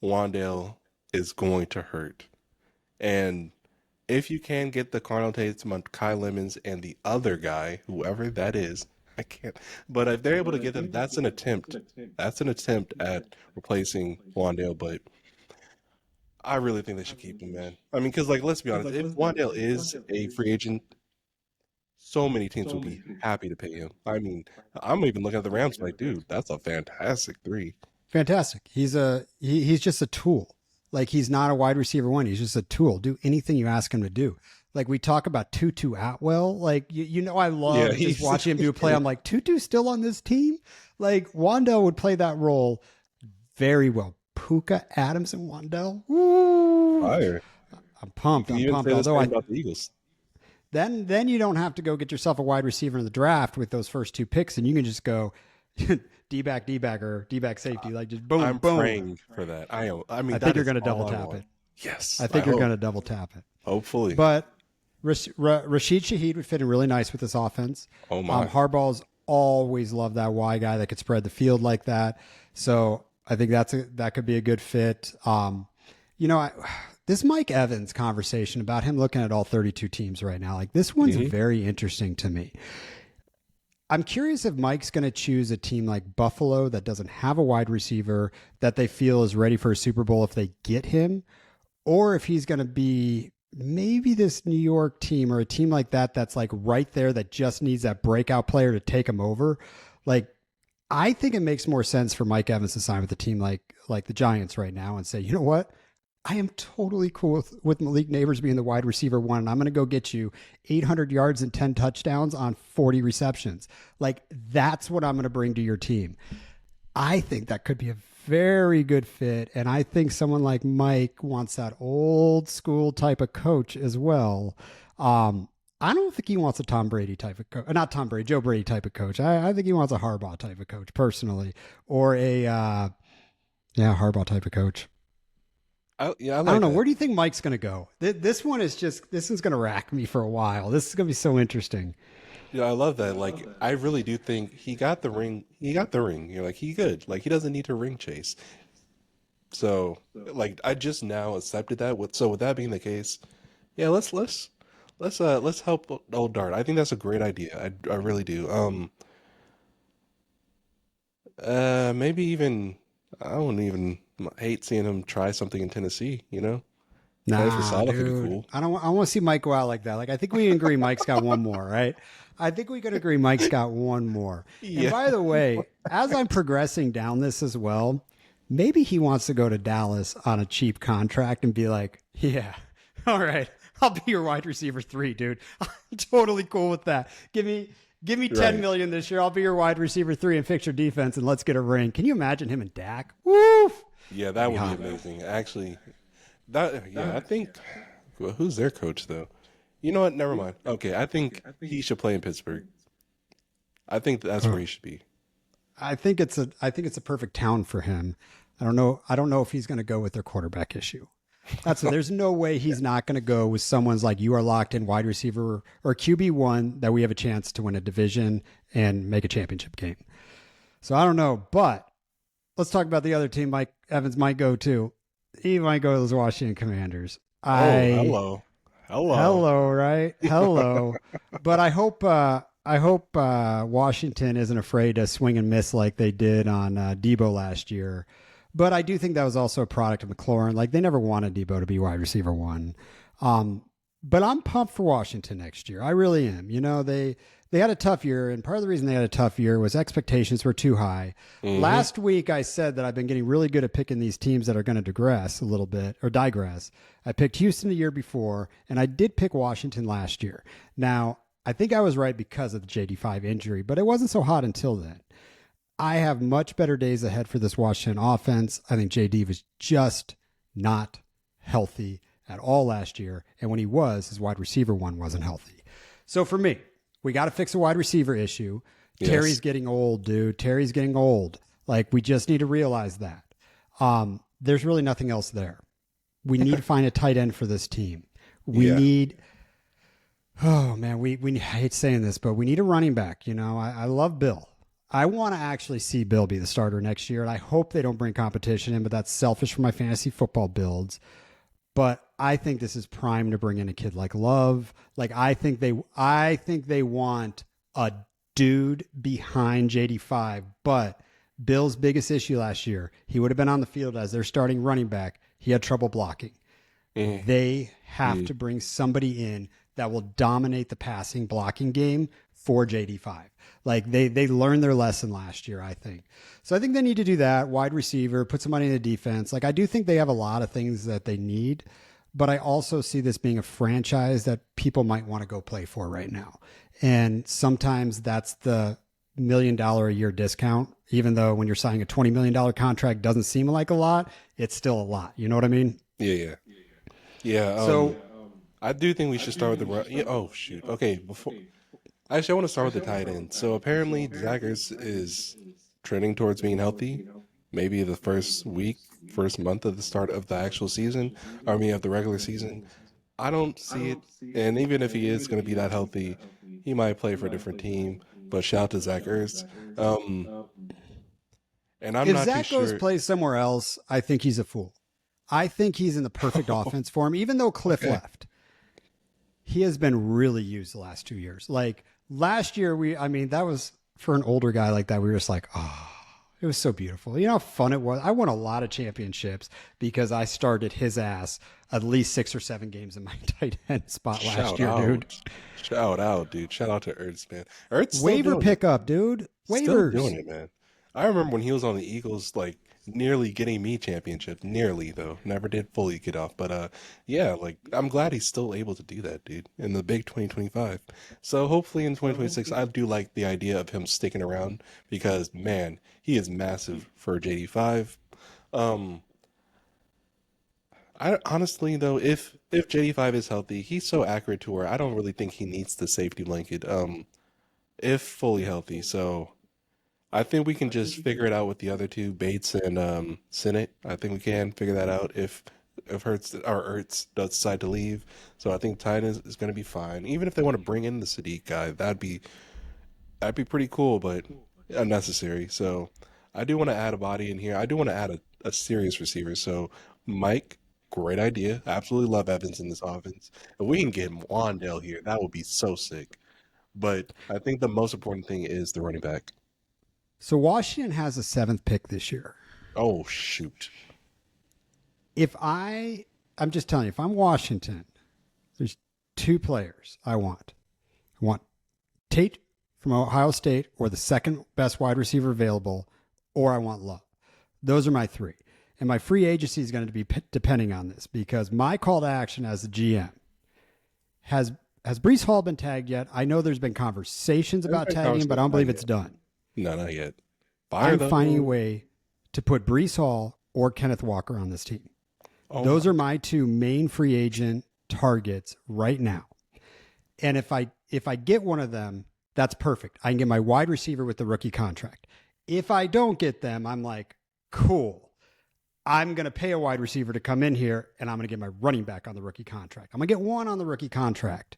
Wan'Dale is going to hurt. And if you can get the Cardinal Tates, Kai Lemons, and the other guy, whoever that is, I can't. But if they're able to get them, that's an attempt. That's an attempt at replacing Wan'Dale, but I really think they should keep him, man. I mean, because, like, let's be honest, if Wan'Dale is a free agent, so many teams will be happy to pay him. I mean, I'm even looking at the Rams like, dude, that's a fantastic 3. Fantastic. He's just a tool. Like, he's not a wide receiver 1. He's just a tool. Do anything you ask him to do. Like, we talk about Tutu Atwell. Like, I love just watching him do a play. I'm like, Tutu's still on this team? Like, Wan'Dale would play that role very well. Puka, Adams, and Wan'Dale. Woo! Fire. I'm pumped. Although about the Eagles. Then you don't have to go get yourself a wide receiver in the draft with those first 2 picks, and you can just go D-back, or D-back safety. Like, just boom, I'm boom. praying for that. I think you're going to double tap it. Yes. I think you're going to double tap it. Hopefully. But Rashid Shaheed would fit in really nice with this offense. Oh, my. Harbaugh's always loved that Y guy that could spread the field like that. So I think that could be a good fit. This Mike Evans conversation about him looking at all 32 teams right now, like, this one's very interesting to me. I'm curious if Mike's going to choose a team like Buffalo that doesn't have a wide receiver that they feel is ready for a Super Bowl if they get him, or if he's going to be maybe this New York team or a team like that that's like right there that just needs that breakout player to take him over. Like, I think it makes more sense for Mike Evans to sign with a team like the Giants right now and say, you know what? I am totally cool with Malik Neighbors being the wide receiver 1, and I'm going to go get you 800 yards and 10 touchdowns on 40 receptions. Like, that's what I'm going to bring to your team. I think that could be a very good fit, and I think someone like Mike wants that old school type of coach as well. I don't think he wants a Tom Brady type of coach. Not Tom Brady, Joe Brady type of coach. I think he wants a Harbaugh type of coach, personally, or a Harbaugh type of coach. I don't know. Where do you think Mike's going to go? This one's going to rack me for a while. This is going to be so interesting. Yeah, I love that. Like, I really do think he got the ring. You're like, he good. Like, he doesn't need to ring chase. So, like, I just now accepted that. With that being the case, yeah, let's help old Dart. I think that's a great idea. I really do. Maybe even I don't even hate seeing him try something in Tennessee. Nah, for Salah dude. Could be cool. I want to see Mike go out like that. Like, I think we can agree Mike's got one more, right? I think we could agree Mike's got one more. Yeah. And by the way, as I'm progressing down this as well, maybe he wants to go to Dallas on a cheap contract and be like, yeah, All right. I'll be your wide receiver 3, dude. I'm totally cool with that. Give me 10 million this year. I'll be your wide receiver 3 and fix your defense, and let's get a ring. Can you imagine him and Dak? Woof. Yeah, that would be amazing. Actually, I think who's their coach though? You know what? Never mind. Okay, I think he should play in Pittsburgh. I think that's where he should be. I think it's a perfect town for him. I don't know if he's going to go with their quarterback issue. There's no way he's not going to go with someone's like, you are locked in wide receiver or QB1 that we have a chance to win a division and make a championship game. So I don't know, but let's talk about the other team Mike Evans might go to. He might go to those Washington Commanders. Hello, right? Hello. But I hope Washington isn't afraid to swing and miss like they did on Debo last year. But I do think that was also a product of McLaurin. Like, they never wanted Debo to be wide receiver 1. But I'm pumped for Washington next year. I really am. You know, they had a tough year, and part of the reason they had a tough year was expectations were too high. Mm-hmm. Last week, I said that I've been getting really good at picking these teams that are going to digress a little bit, or digress. I picked Houston the year before, and I did pick Washington last year. Now, I think I was right because of the JD5 injury, but it wasn't so hot until then. I have much better days ahead for this Washington offense. I think JD was just not healthy at all last year. And when he was, his wide receiver 1 wasn't healthy. So for me, we got to fix a wide receiver issue. Yes. Terry's getting old, dude. Terry's getting old. Like, we just need to realize that. There's really nothing else there. We need to find a tight end for this team. We need... Oh, man, we I hate saying this, but we need a running back. You know, I love Bill. I want to actually see Bill be the starter next year, and I hope they don't bring competition in, but that's selfish for my fantasy football builds. But I think this is prime to bring in a kid like Love. Like, I think they want a dude behind JD5, but Bill's biggest issue last year, he would have been on the field as their starting running back. He had trouble blocking. They have to bring somebody in that will dominate the passing blocking game for JD5. Like, they learned their lesson last year, I think. So I think they need to do that. Wide receiver, put some money in the defense. Like, I do think they have a lot of things that they need, but I also see this being a franchise that people might want to go play for right now. And sometimes that's the $1 million a year discount, even though when you're signing a $20 million contract doesn't seem like a lot, it's still a lot. You know what I mean? Yeah. So I do think we should start with the oh shoot. Okay, actually I want to start with the tight end. So apparently Zach Ertz is trending towards being healthy. Maybe the first month of the start of the actual season, of the regular season. I don't see it. And even if he is going to be that healthy, he might play for a different team. But shout out to Zach Ertz. And I'm not too sure. If Zach goes play somewhere else, I think he's a fool. I think he's in the perfect offense for him, even though Cliff left. He has been really used the last 2 years. Like, last year, that was, for an older guy like that, we were just like, oh, it was so beautiful. You know how fun it was? I won a lot of championships because I started his ass at least 6 or 7 games in my tight end spot last year, dude. Shout out, dude. Shout out to Ertz, man. Ertz waiver pickup, dude. Waivers. Still doing it, man. I remember when he was on the Eagles, like, nearly getting me championship. Nearly, though. Never did fully get off. But, I'm glad he's still able to do that, dude, in the big 2025. So hopefully in 2026, I do like the idea of him sticking around because, man, he is massive for JD5. I honestly, though, if JD5 is healthy, he's so accurate to where I don't really think he needs the safety blanket, if fully healthy. So I think we can just figure it out with the other two, Bates and Sinnott. I think we can figure that out if Ertz does decide to leave. So I think tight end is going to be fine. Even if they want to bring in the Sadiq guy, that'd be pretty cool, but unnecessary. So I do want to add a body in here. I do want to add a serious receiver. So Mike, great idea. Absolutely love Evans in this offense. If we can get Wandale here, that would be so sick. But I think the most important thing is the running back. So Washington has a 7th pick this year. Oh, shoot. I'm just telling you, if I'm Washington, there's 2 players I want. I want Tate from Ohio State, or the second best wide receiver available, or I want Love. Those are my 3. And my free agency is going to be depending on this, because my call to action as the GM has Breece Hall been tagged yet? I know there's been conversations about tagging him, but I don't believe it's done. No, not yet. I'm finding a way to put Breece Hall or Kenneth Walker on this team. Those are my two main free agent targets right now. And if I get one of them, that's perfect. I can get my wide receiver with the rookie contract. If I don't get them, I'm like, cool. I'm going to pay a wide receiver to come in here, and I'm going to get my running back on the rookie contract. I'm going to get one on the rookie contract.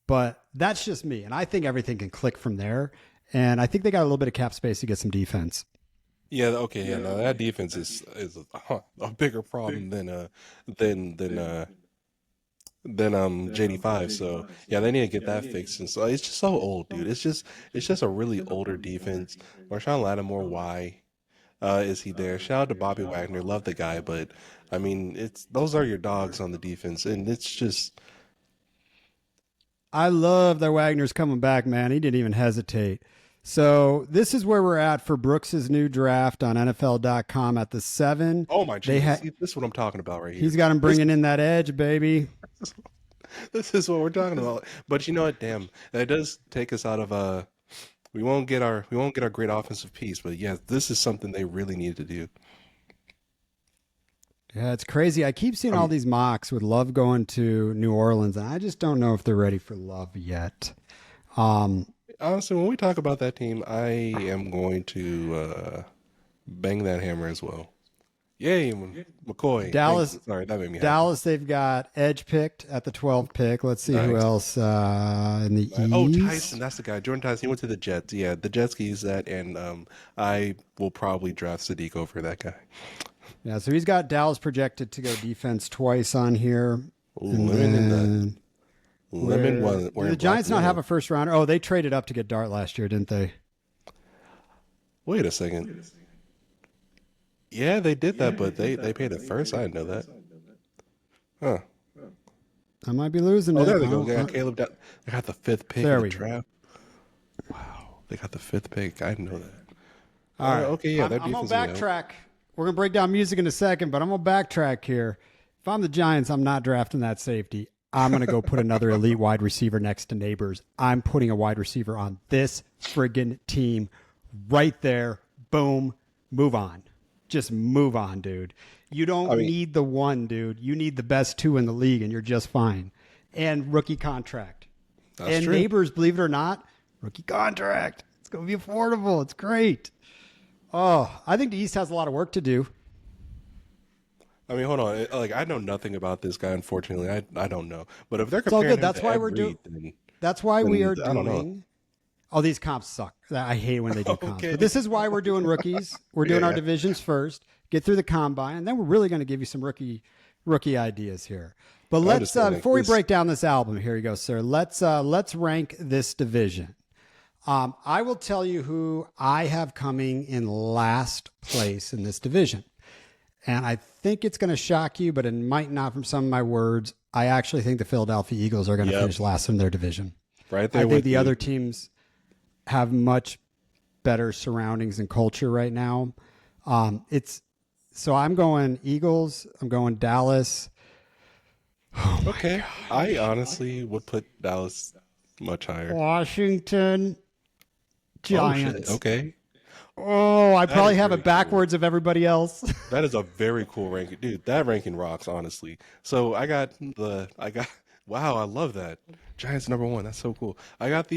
But that's just me. And I think everything can click from there. And I think they got a little bit of cap space to get some defense. Yeah, okay, yeah, no, that defense is a bigger problem than JD5. So yeah, they need to get that fixed. And so it's just so old, dude. It's just a really older defense. Marshawn Lattimore, why is he there? Shout out to Bobby Wagner, love the guy, but I mean, those are your dogs on the defense, and it's just. I love that Wagner's coming back, man. He didn't even hesitate. So this is where we're at for Brooks's new draft on NFL.com at the 7. Oh my Jesus! This is what I'm talking about right here. He's got him bringing in that edge, baby. This is what we're talking about. But you know what? Damn, that does take us out of we won't get our great offensive piece. But yeah, this is something they really need to do. Yeah, it's crazy. I keep seeing all these mocks with Love going to New Orleans, and I just don't know if they're ready for Love yet. Honestly, when we talk about that team, I am going to bang that hammer as well. Yay, McCoy. Dallas. Sorry, that made me happy. Dallas, they've got Edge picked at the 12th pick. Let's see who else in the East. Oh, Tyson, that's the guy. Jordan Tyson, he went to the Jets. Yeah, the Jets can use that, and I will probably draft Sadiq over that guy. Yeah, so he's got Dallas projected to go defense twice on here. Lemon one. Did the Giants not have a first rounder? Oh, they traded up to get Dart last year, didn't they? Wait a second. Yeah, they did that, but they paid it first. I didn't know that. Huh. I might be losing it. There they go. They got Caleb. They got the 5th pick there in the we draft. Wow, they got the 5th pick. I didn't know that. All right. Okay, yeah, I'm going to backtrack. We're going to break down music in a second, but I'm going to backtrack here. If I'm the Giants, I'm not drafting that safety. I'm going to go put another elite wide receiver next to Neighbors. I'm putting a wide receiver on this friggin' team right there. Boom. Move on. Just move on, dude. You don't need the one, dude. You need the best 2 in the league, and you're just fine. And rookie contract. That's true. Neighbors, believe it or not, rookie contract. It's going to be affordable. It's great. Oh, I think the East has a lot of work to do. I mean, hold on. I know nothing about this guy. Unfortunately, I don't know. But if they're it's all comparing, good. That's why we're doing. That's why we are doing. Oh, these comps suck. I hate when they do comps. But this is why we're doing rookies. We're doing our divisions first. Get through the combine, and then we're really going to give you some rookie ideas here. But let's before we break down this album, here you go, sir. Let's rank this division. I will tell you who I have coming in last place in this division. And I think it's going to shock you, but it might not from some of my words. I actually think the Philadelphia Eagles are going to finish last in their division. Right there. I think the other teams have much better surroundings and culture right now. So I'm going Eagles. I'm going Dallas. Oh okay. I honestly would put Dallas much higher. Washington Giants. Oh, okay. Oh, I probably have it backwards of everybody else. That is a very cool ranking. Dude, that ranking rocks, honestly. So wow, I love that. Giants #1. That's so cool. I got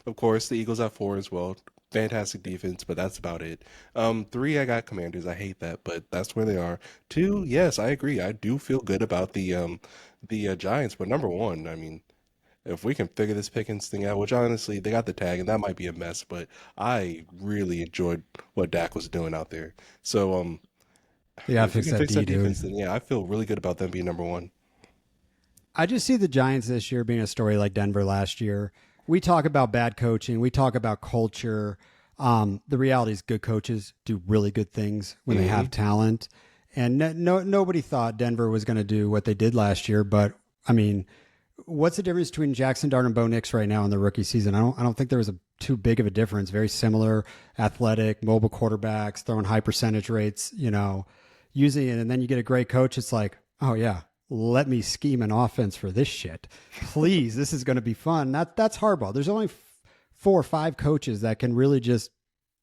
of course, the Eagles at 4 as well. Fantastic defense, but that's about it. 3, I got Commanders. I hate that, but that's where they are. 2, yes, I agree. I do feel good about the Giants, but #1, I mean, if we can figure this Pickens thing out, which honestly, they got the tag, and that might be a mess, but I really enjoyed what Dak was doing out there. So, yeah, fix that defense, then yeah, I feel really good about them being #1. I just see the Giants this year being a story like Denver last year. We talk about bad coaching. We talk about culture. The reality is good coaches do really good things when they have talent. And nobody thought Denver was going to do what they did last year. But, I mean, what's the difference between Jackson Dart and Bo Nix right now in the rookie season? I don't think there was too big of a difference. Very similar, athletic, mobile quarterbacks, throwing high percentage rates, using it, and then you get a great coach. It's like, oh yeah, let me scheme an offense for this shit. Please, this is going to be fun. That's hardball. There's only 4 or 5 coaches that can really just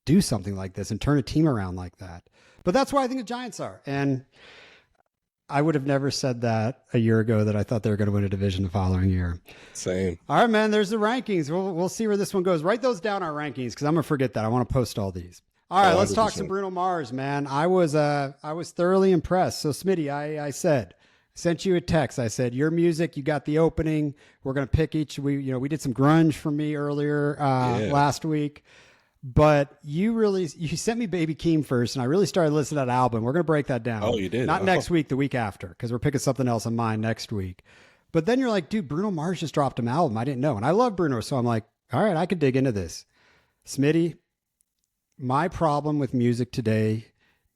do something like this and turn a team around like that. But that's why I think the Giants are. And I would have never said that a year ago, that I thought they were going to win a division the following year. Same. All right, man, there's the rankings. We'll see where this one goes. Write those down, our rankings, because I'm going to forget that. I want to post all these. All right, let's talk some Bruno Mars, man. I was thoroughly impressed. So, Smitty, I sent you a text. I said, your music, you got the opening. We're going to pick each. We did some grunge for me earlier last week. But you sent me Baby Keem first, and I really started listening to that album. We're going to break that down. Oh, you did? Not next week, the week after, because we're picking something else on mine next week. But then you're like, dude, Bruno Mars just dropped an album. I didn't know. And I love Bruno, so I'm like, all right, I could dig into this. Smitty, my problem with music today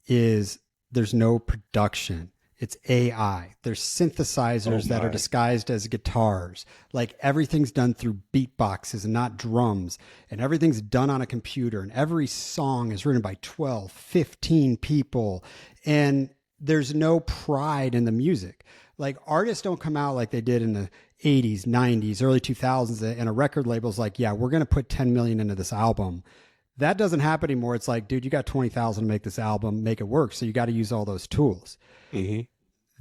is there's no production. It's AI. There's synthesizers that are disguised as guitars. Like everything's done through beatboxes and not drums. And everything's done on a computer. And every song is written by 12, 15 people. And there's no pride in the music. Like artists don't come out like they did in the 80s, 90s, early 2000s. And a record label's like, yeah, we're going to put 10 million into this album. That doesn't happen anymore. It's like, dude, you got 20,000 to make this album, make it work. So you got to use all those tools. Mm-hmm.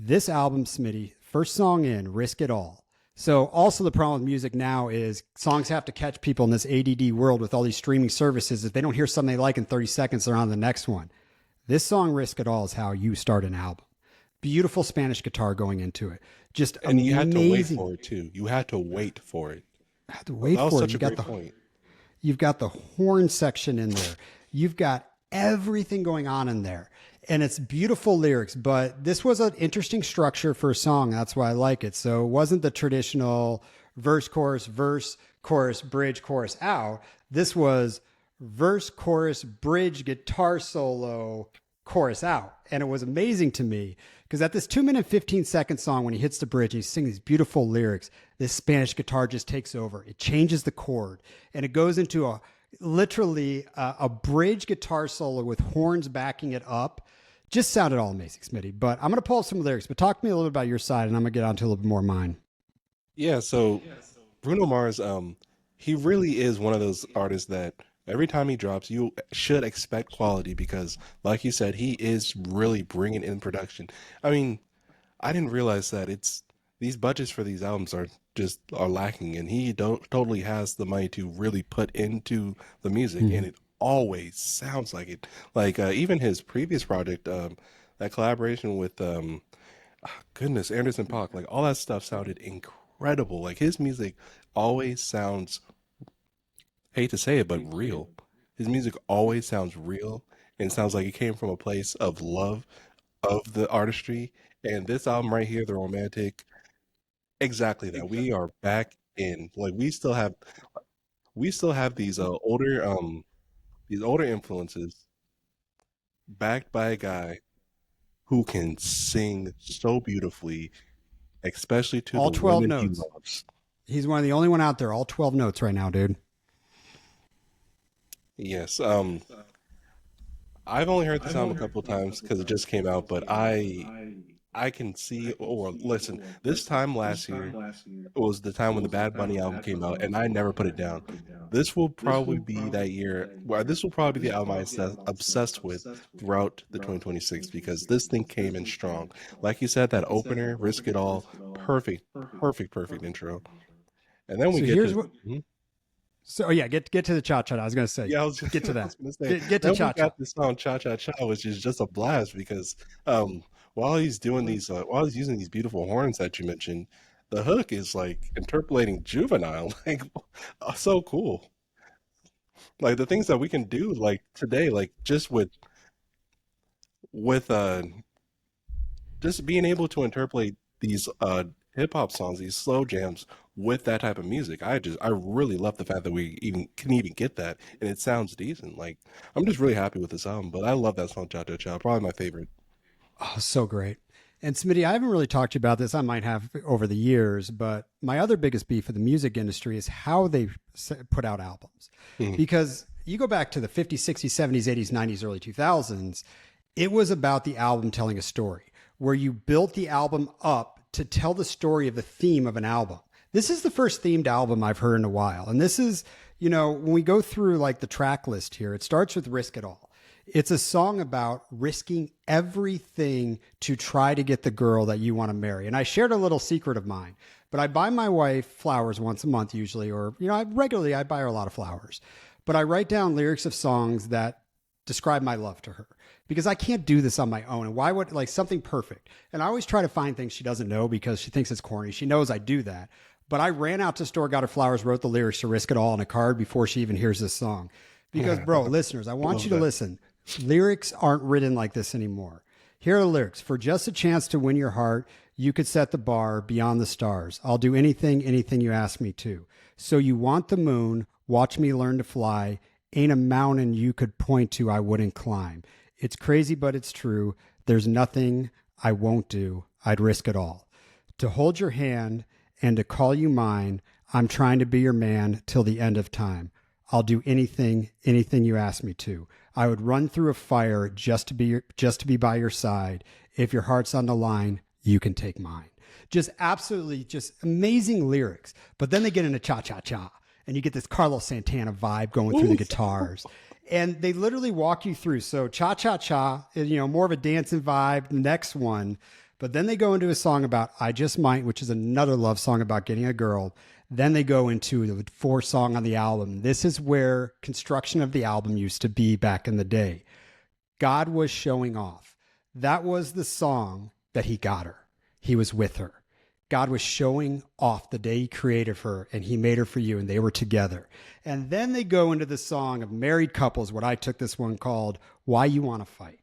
This album, Smitty, first song in, Risk It All. So also the problem with music now is songs have to catch people in this ADD world with all these streaming services. If they don't hear something they like in 30 seconds, they're on the next one. This song, Risk It All, is how you start an album. Beautiful Spanish guitar going into it. Just and amazing. You had to wait for it, too. You had to wait for it. I had to wait that was for such it. a great point. You've got the horn section in there. You've got everything going on in there. And it's beautiful lyrics, but this was an interesting structure for a song. That's why I like it. So it wasn't the traditional verse, chorus, bridge, chorus, out. This was verse, chorus, bridge, guitar solo, chorus, out. And it was amazing to me because at this 2-minute, 15-second song, when he hits the bridge, he's singing these beautiful lyrics. This Spanish guitar just takes over. It changes the chord and it goes into literally a bridge guitar solo with horns backing it up. Just sounded all amazing, Smitty. But I'm going to pull up some lyrics, but talk to me a little bit about your side, and I'm going to get on to a little bit more of mine. Yeah, so Bruno Mars, he really is one of those artists that every time he drops, you should expect quality because, like you said, he is really bringing in production. I mean, I didn't realize that these budgets for these albums are lacking, and he totally has the money to really put into the music, and it always sounds like it. Like even his previous project, that collaboration with Anderson .Paak, like all that stuff sounded incredible. Like his music always sounds, hate to say it, but real. His music always sounds real and sounds like it came from a place of love of the artistry. And this album right here, The Romantic, exactly that. We are back in, like we still have these older influences backed by a guy who can sing so beautifully, especially to all the 12 women notes. he loves. He's one of the only one out there, all 12 notes right now, dude. Yes. I've only heard this album a couple of times because it just came out, but I can see, or listen, this time last year was the time when the Bad Bunny album came out, and I never put it down. This will probably be that year, where this will probably be the album I'm obsessed with throughout the 2026 because this thing came in strong. Like you said, that opener, Risk It All, perfect intro. And then we get to the cha-cha. I was going to say, yeah, get to that. Get to cha-cha. Got this song Cha-Cha-Cha, which is just a blast because while he's doing while he's using these beautiful horns that you mentioned, the hook is like interpolating Juvenile, like so cool. Like the things that we can do like today, like just with just being able to interpolate these hip hop songs, these slow jams with that type of music. I really love the fact that we can get that and it sounds decent. Like I'm just really happy with this album, but I love that song Cha Cha Cha, probably my favorite. Oh, so great. And Smitty, I haven't really talked to you about this. I might have over the years, but my other biggest beef with the music industry is how they put out albums. Because you go back to the 50s, 60s, 70s, 80s, 90s, early 2000s, It was about the album telling a story, where you built the album up to tell the story of the theme of an album. This is the first themed album I've heard in a while. And this is, when we go through like the track list here, it starts with Risk It All. It's a song about risking everything to try to get the girl that you want to marry. And I shared a little secret of mine, but I buy my wife flowers once a month usually, or, I buy her a lot of flowers, but I write down lyrics of songs that describe my love to her, because I can't do this on my own. And why would, like, something perfect? And I always try to find things she doesn't know because she thinks it's corny. She knows I do that. But I ran out to the store, got her flowers, wrote the lyrics to Risk It All on a card before she even hears this song. Because, bro, listeners, I want you to listen. Lyrics aren't written like this anymore. Here are the lyrics. For just a chance to win your heart, you could set the bar beyond the stars. I'll do anything you ask me to. So you want the moon, watch me learn to fly. Ain't a mountain you could point to I wouldn't climb. It's crazy, but it's true. There's nothing I won't do. I'd risk it all. To hold your hand and to call you mine, I'm trying to be your man till the end of time. I'll do anything you ask me to. I would run through a fire just to be by your side. If your heart's on the line, you can take mine. Just absolutely just amazing lyrics. But then they get into cha-cha-cha, and you get this Carlos Santana vibe going through the guitars. And they literally walk you through. So cha-cha-cha, more of a dancing vibe, the next one. But then they go into a song about I Just Might, which is another love song about getting a girl. Then they go into the fourth song on the album. This is where construction of the album used to be back in the day. God was showing off. That was the song that he got her. He was with her. God was showing off the day he created her, and he made her for you, and they were together. And then they go into the song of married couples, what I took this one called Why You Want to Fight.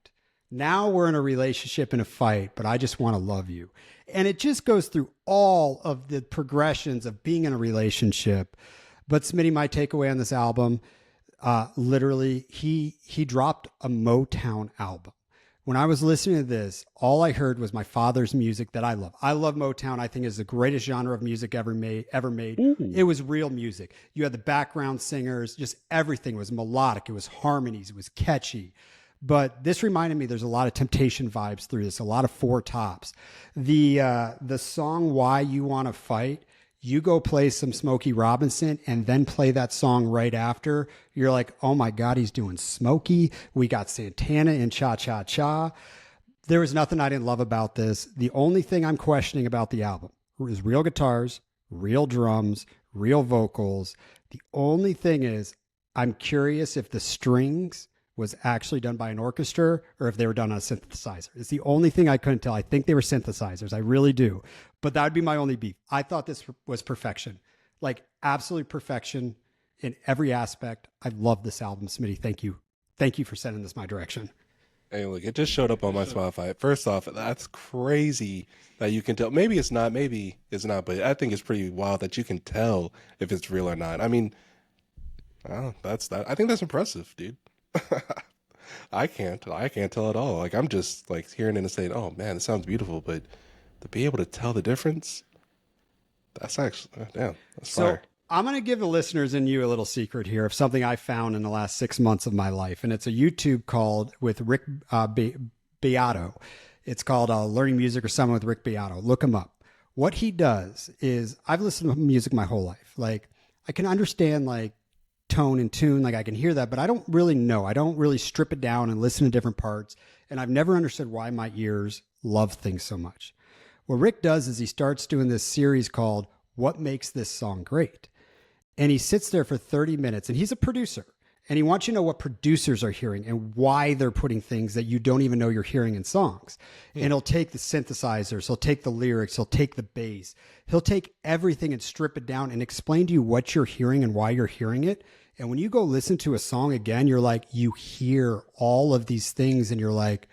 Now we're in a relationship and a fight, but I just want to love you. And it just goes through all of the progressions of being in a relationship. But Smitty, my takeaway on this album, literally, he dropped a Motown album. When I was listening to this, all I heard was my father's music that I love. I love Motown. I think it's the greatest genre of music ever made. Ooh. It was real music. You had the background singers, just everything was melodic. It was harmonies. It was catchy. But this reminded me there's a lot of Temptation vibes through this, a lot of Four Tops. The song Why You Want to Fight, you go play some Smokey Robinson and then play that song right after. You're like, oh my God, he's doing Smokey. We got Santana and Cha Cha Cha. There was nothing I didn't love about this. The only thing I'm questioning about the album is real guitars, real drums, real vocals. The only thing is I'm curious if the strings was actually done by an orchestra or if they were done on a synthesizer. It's the only thing I couldn't tell. I think they were synthesizers. I really do. But that would be my only beef. I thought this was perfection, like absolute perfection in every aspect. I love this album, Smitty. Thank you. Thank you for sending this my direction. Hey, look, it just showed up on my Spotify. First off, that's crazy that you can tell. Maybe it's not, but I think it's pretty wild that you can tell if it's real or not. I mean, I think that's impressive, dude. I can't tell at all. Like, I'm just like hearing it and saying, oh man, it sounds beautiful, but to be able to tell the difference, that's actually, damn, that's fire. I'm going to give the listeners and you a little secret here of something I found in the last 6 months of my life. And it's a YouTube called with Rick Beato. It's called Learning Music or Someone with Rick Beato. Look him up. What he does is, I've listened to music my whole life. Like, I can understand like tone and tune, like I can hear that, but I don't really know. I don't really strip it down and listen to different parts. And I've never understood why my ears love things so much. What Rick does is he starts doing this series called What Makes This Song Great? And he sits there for 30 minutes, and he's a producer. And he wants you to know what producers are hearing and why they're putting things that you don't even know you're hearing in songs. And he'll take the synthesizers, he'll take the lyrics, he'll take the bass. He'll take everything and strip it down and explain to you what you're hearing and why you're hearing it. And when you go listen to a song again, you're like, you hear all of these things and you're like,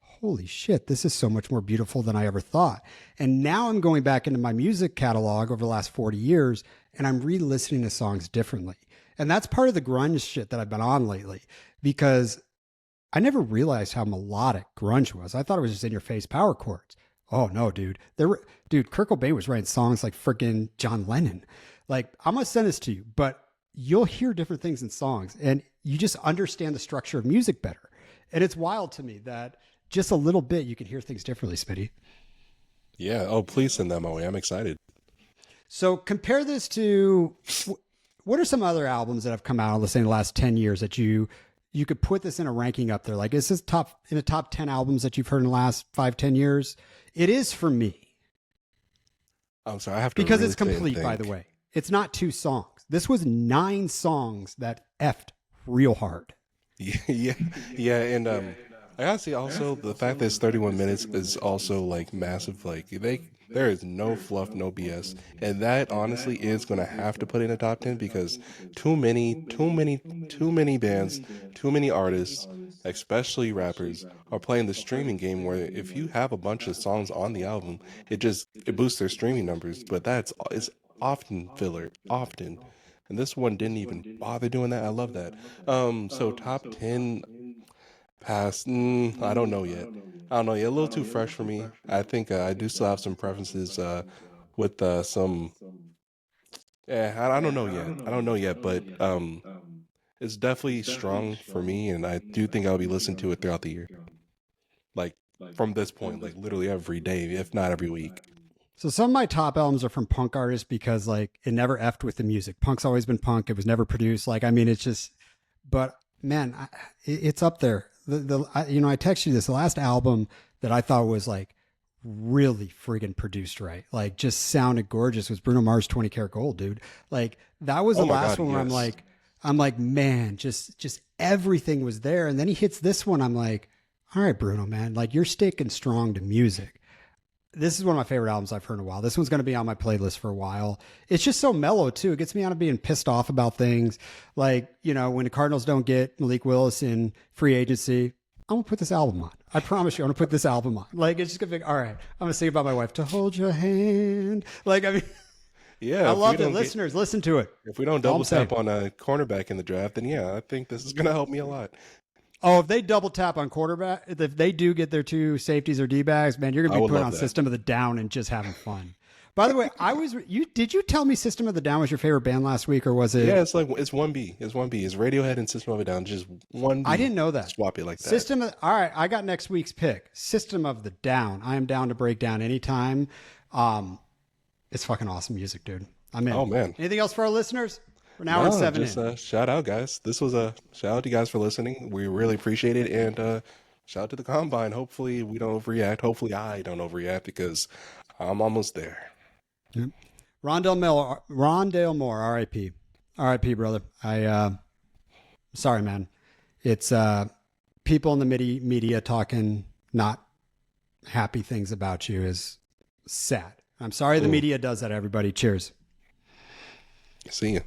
holy shit, this is so much more beautiful than I ever thought. And now I'm going back into my music catalog over the last 40 years, and I'm re-listening to songs differently. And that's part of the grunge shit that I've been on lately, because I never realized how melodic grunge was. I thought it was just in your face power chords. Oh no, dude. Kurt Cobain was writing songs like freaking John Lennon. Like, I'm going to send this to you, but you'll hear different things in songs and you just understand the structure of music better. And it's wild to me that just a little bit you can hear things differently, Smitty. Yeah. Oh, please send that my way. I'm excited. So compare this to what are some other albums that have come out, let's say in the last 10 years that you could put this in a ranking up there? Like, is this in the top 10 albums that you've heard in the last 5-10 years? It is for me. I'm sorry. I have to because really it's complete, by the way. It's not 2 songs. This was 9 songs that effed real hard. Yeah. And I gotta say also the fact that it's 31 minutes is also like massive. Like there is no fluff, no BS, and that honestly is gonna have to put in a top 10 because too many bands, too many artists, especially rappers, are playing the streaming game where if you have a bunch of songs on the album, it boosts their streaming numbers, but it's often filler, often. And this one didn't even bother doing that. I love that. So top 10 past, I don't know yet. I don't know yet. A little too fresh for me. I think I do still have some preferences with some. Yeah, I don't know yet. I don't know yet, but it's definitely strong for me, and I do think I'll be listening to it throughout the year. Like from this point, like literally every day, if not every week. So some of my top albums are from punk artists because like it never effed with the music. Punk's always been punk. It was never produced. Like, I mean, it's just, but man, it's up there. I texted you this, the last album that I thought was like really friggin' produced right. Like just sounded gorgeous was Bruno Mars 20 Karat Gold, dude. Like that was the last one where I'm like, man, just everything was there. And then he hits this one. I'm like, all right, Bruno, man, like you're sticking strong to music. This is one of my favorite albums I've heard in a while. This one's going to be on my playlist for a while. It's just so mellow too. It gets me out of being pissed off about things. Like, when the Cardinals don't get Malik Willis in free agency, I'm going to put this album on. I promise you, I'm going to put this album on. Like, it's just going to be, all right, I'm going to sing about my wife, To Hold Your Hand. Like, I mean, yeah, I love it. Listeners, listen to it. If we don't double tap on a cornerback in the draft, then yeah, I think this is going to help me a lot. Oh, if they double tap on quarterback, if they do get their 2 safeties or D-bags, man, you're going to be put on System of the Down and just having fun. By the way, did you tell me System of the Down was your favorite band last week, or was it? Yeah, it's 1B. It's 1B. It's Radiohead and System of a Down, just 1B. I didn't know that. Swap it like that. All right, I got next week's pick. System of the Down. I am down to break down anytime. It's fucking awesome music, dude. I'm in. Oh, man. Anything else for our listeners? We're now at 7 in. Shout out, guys. This was a shout out to you guys for listening. We really appreciate it. And shout out to the Combine. Hopefully we don't overreact. Hopefully I don't overreact because I'm almost there. Yep. Rondale Moore, R.I.P. R.I.P., brother. Sorry, man. It's people in the media talking not happy things about you is sad. I'm sorry the media does that, everybody. Cheers. See you.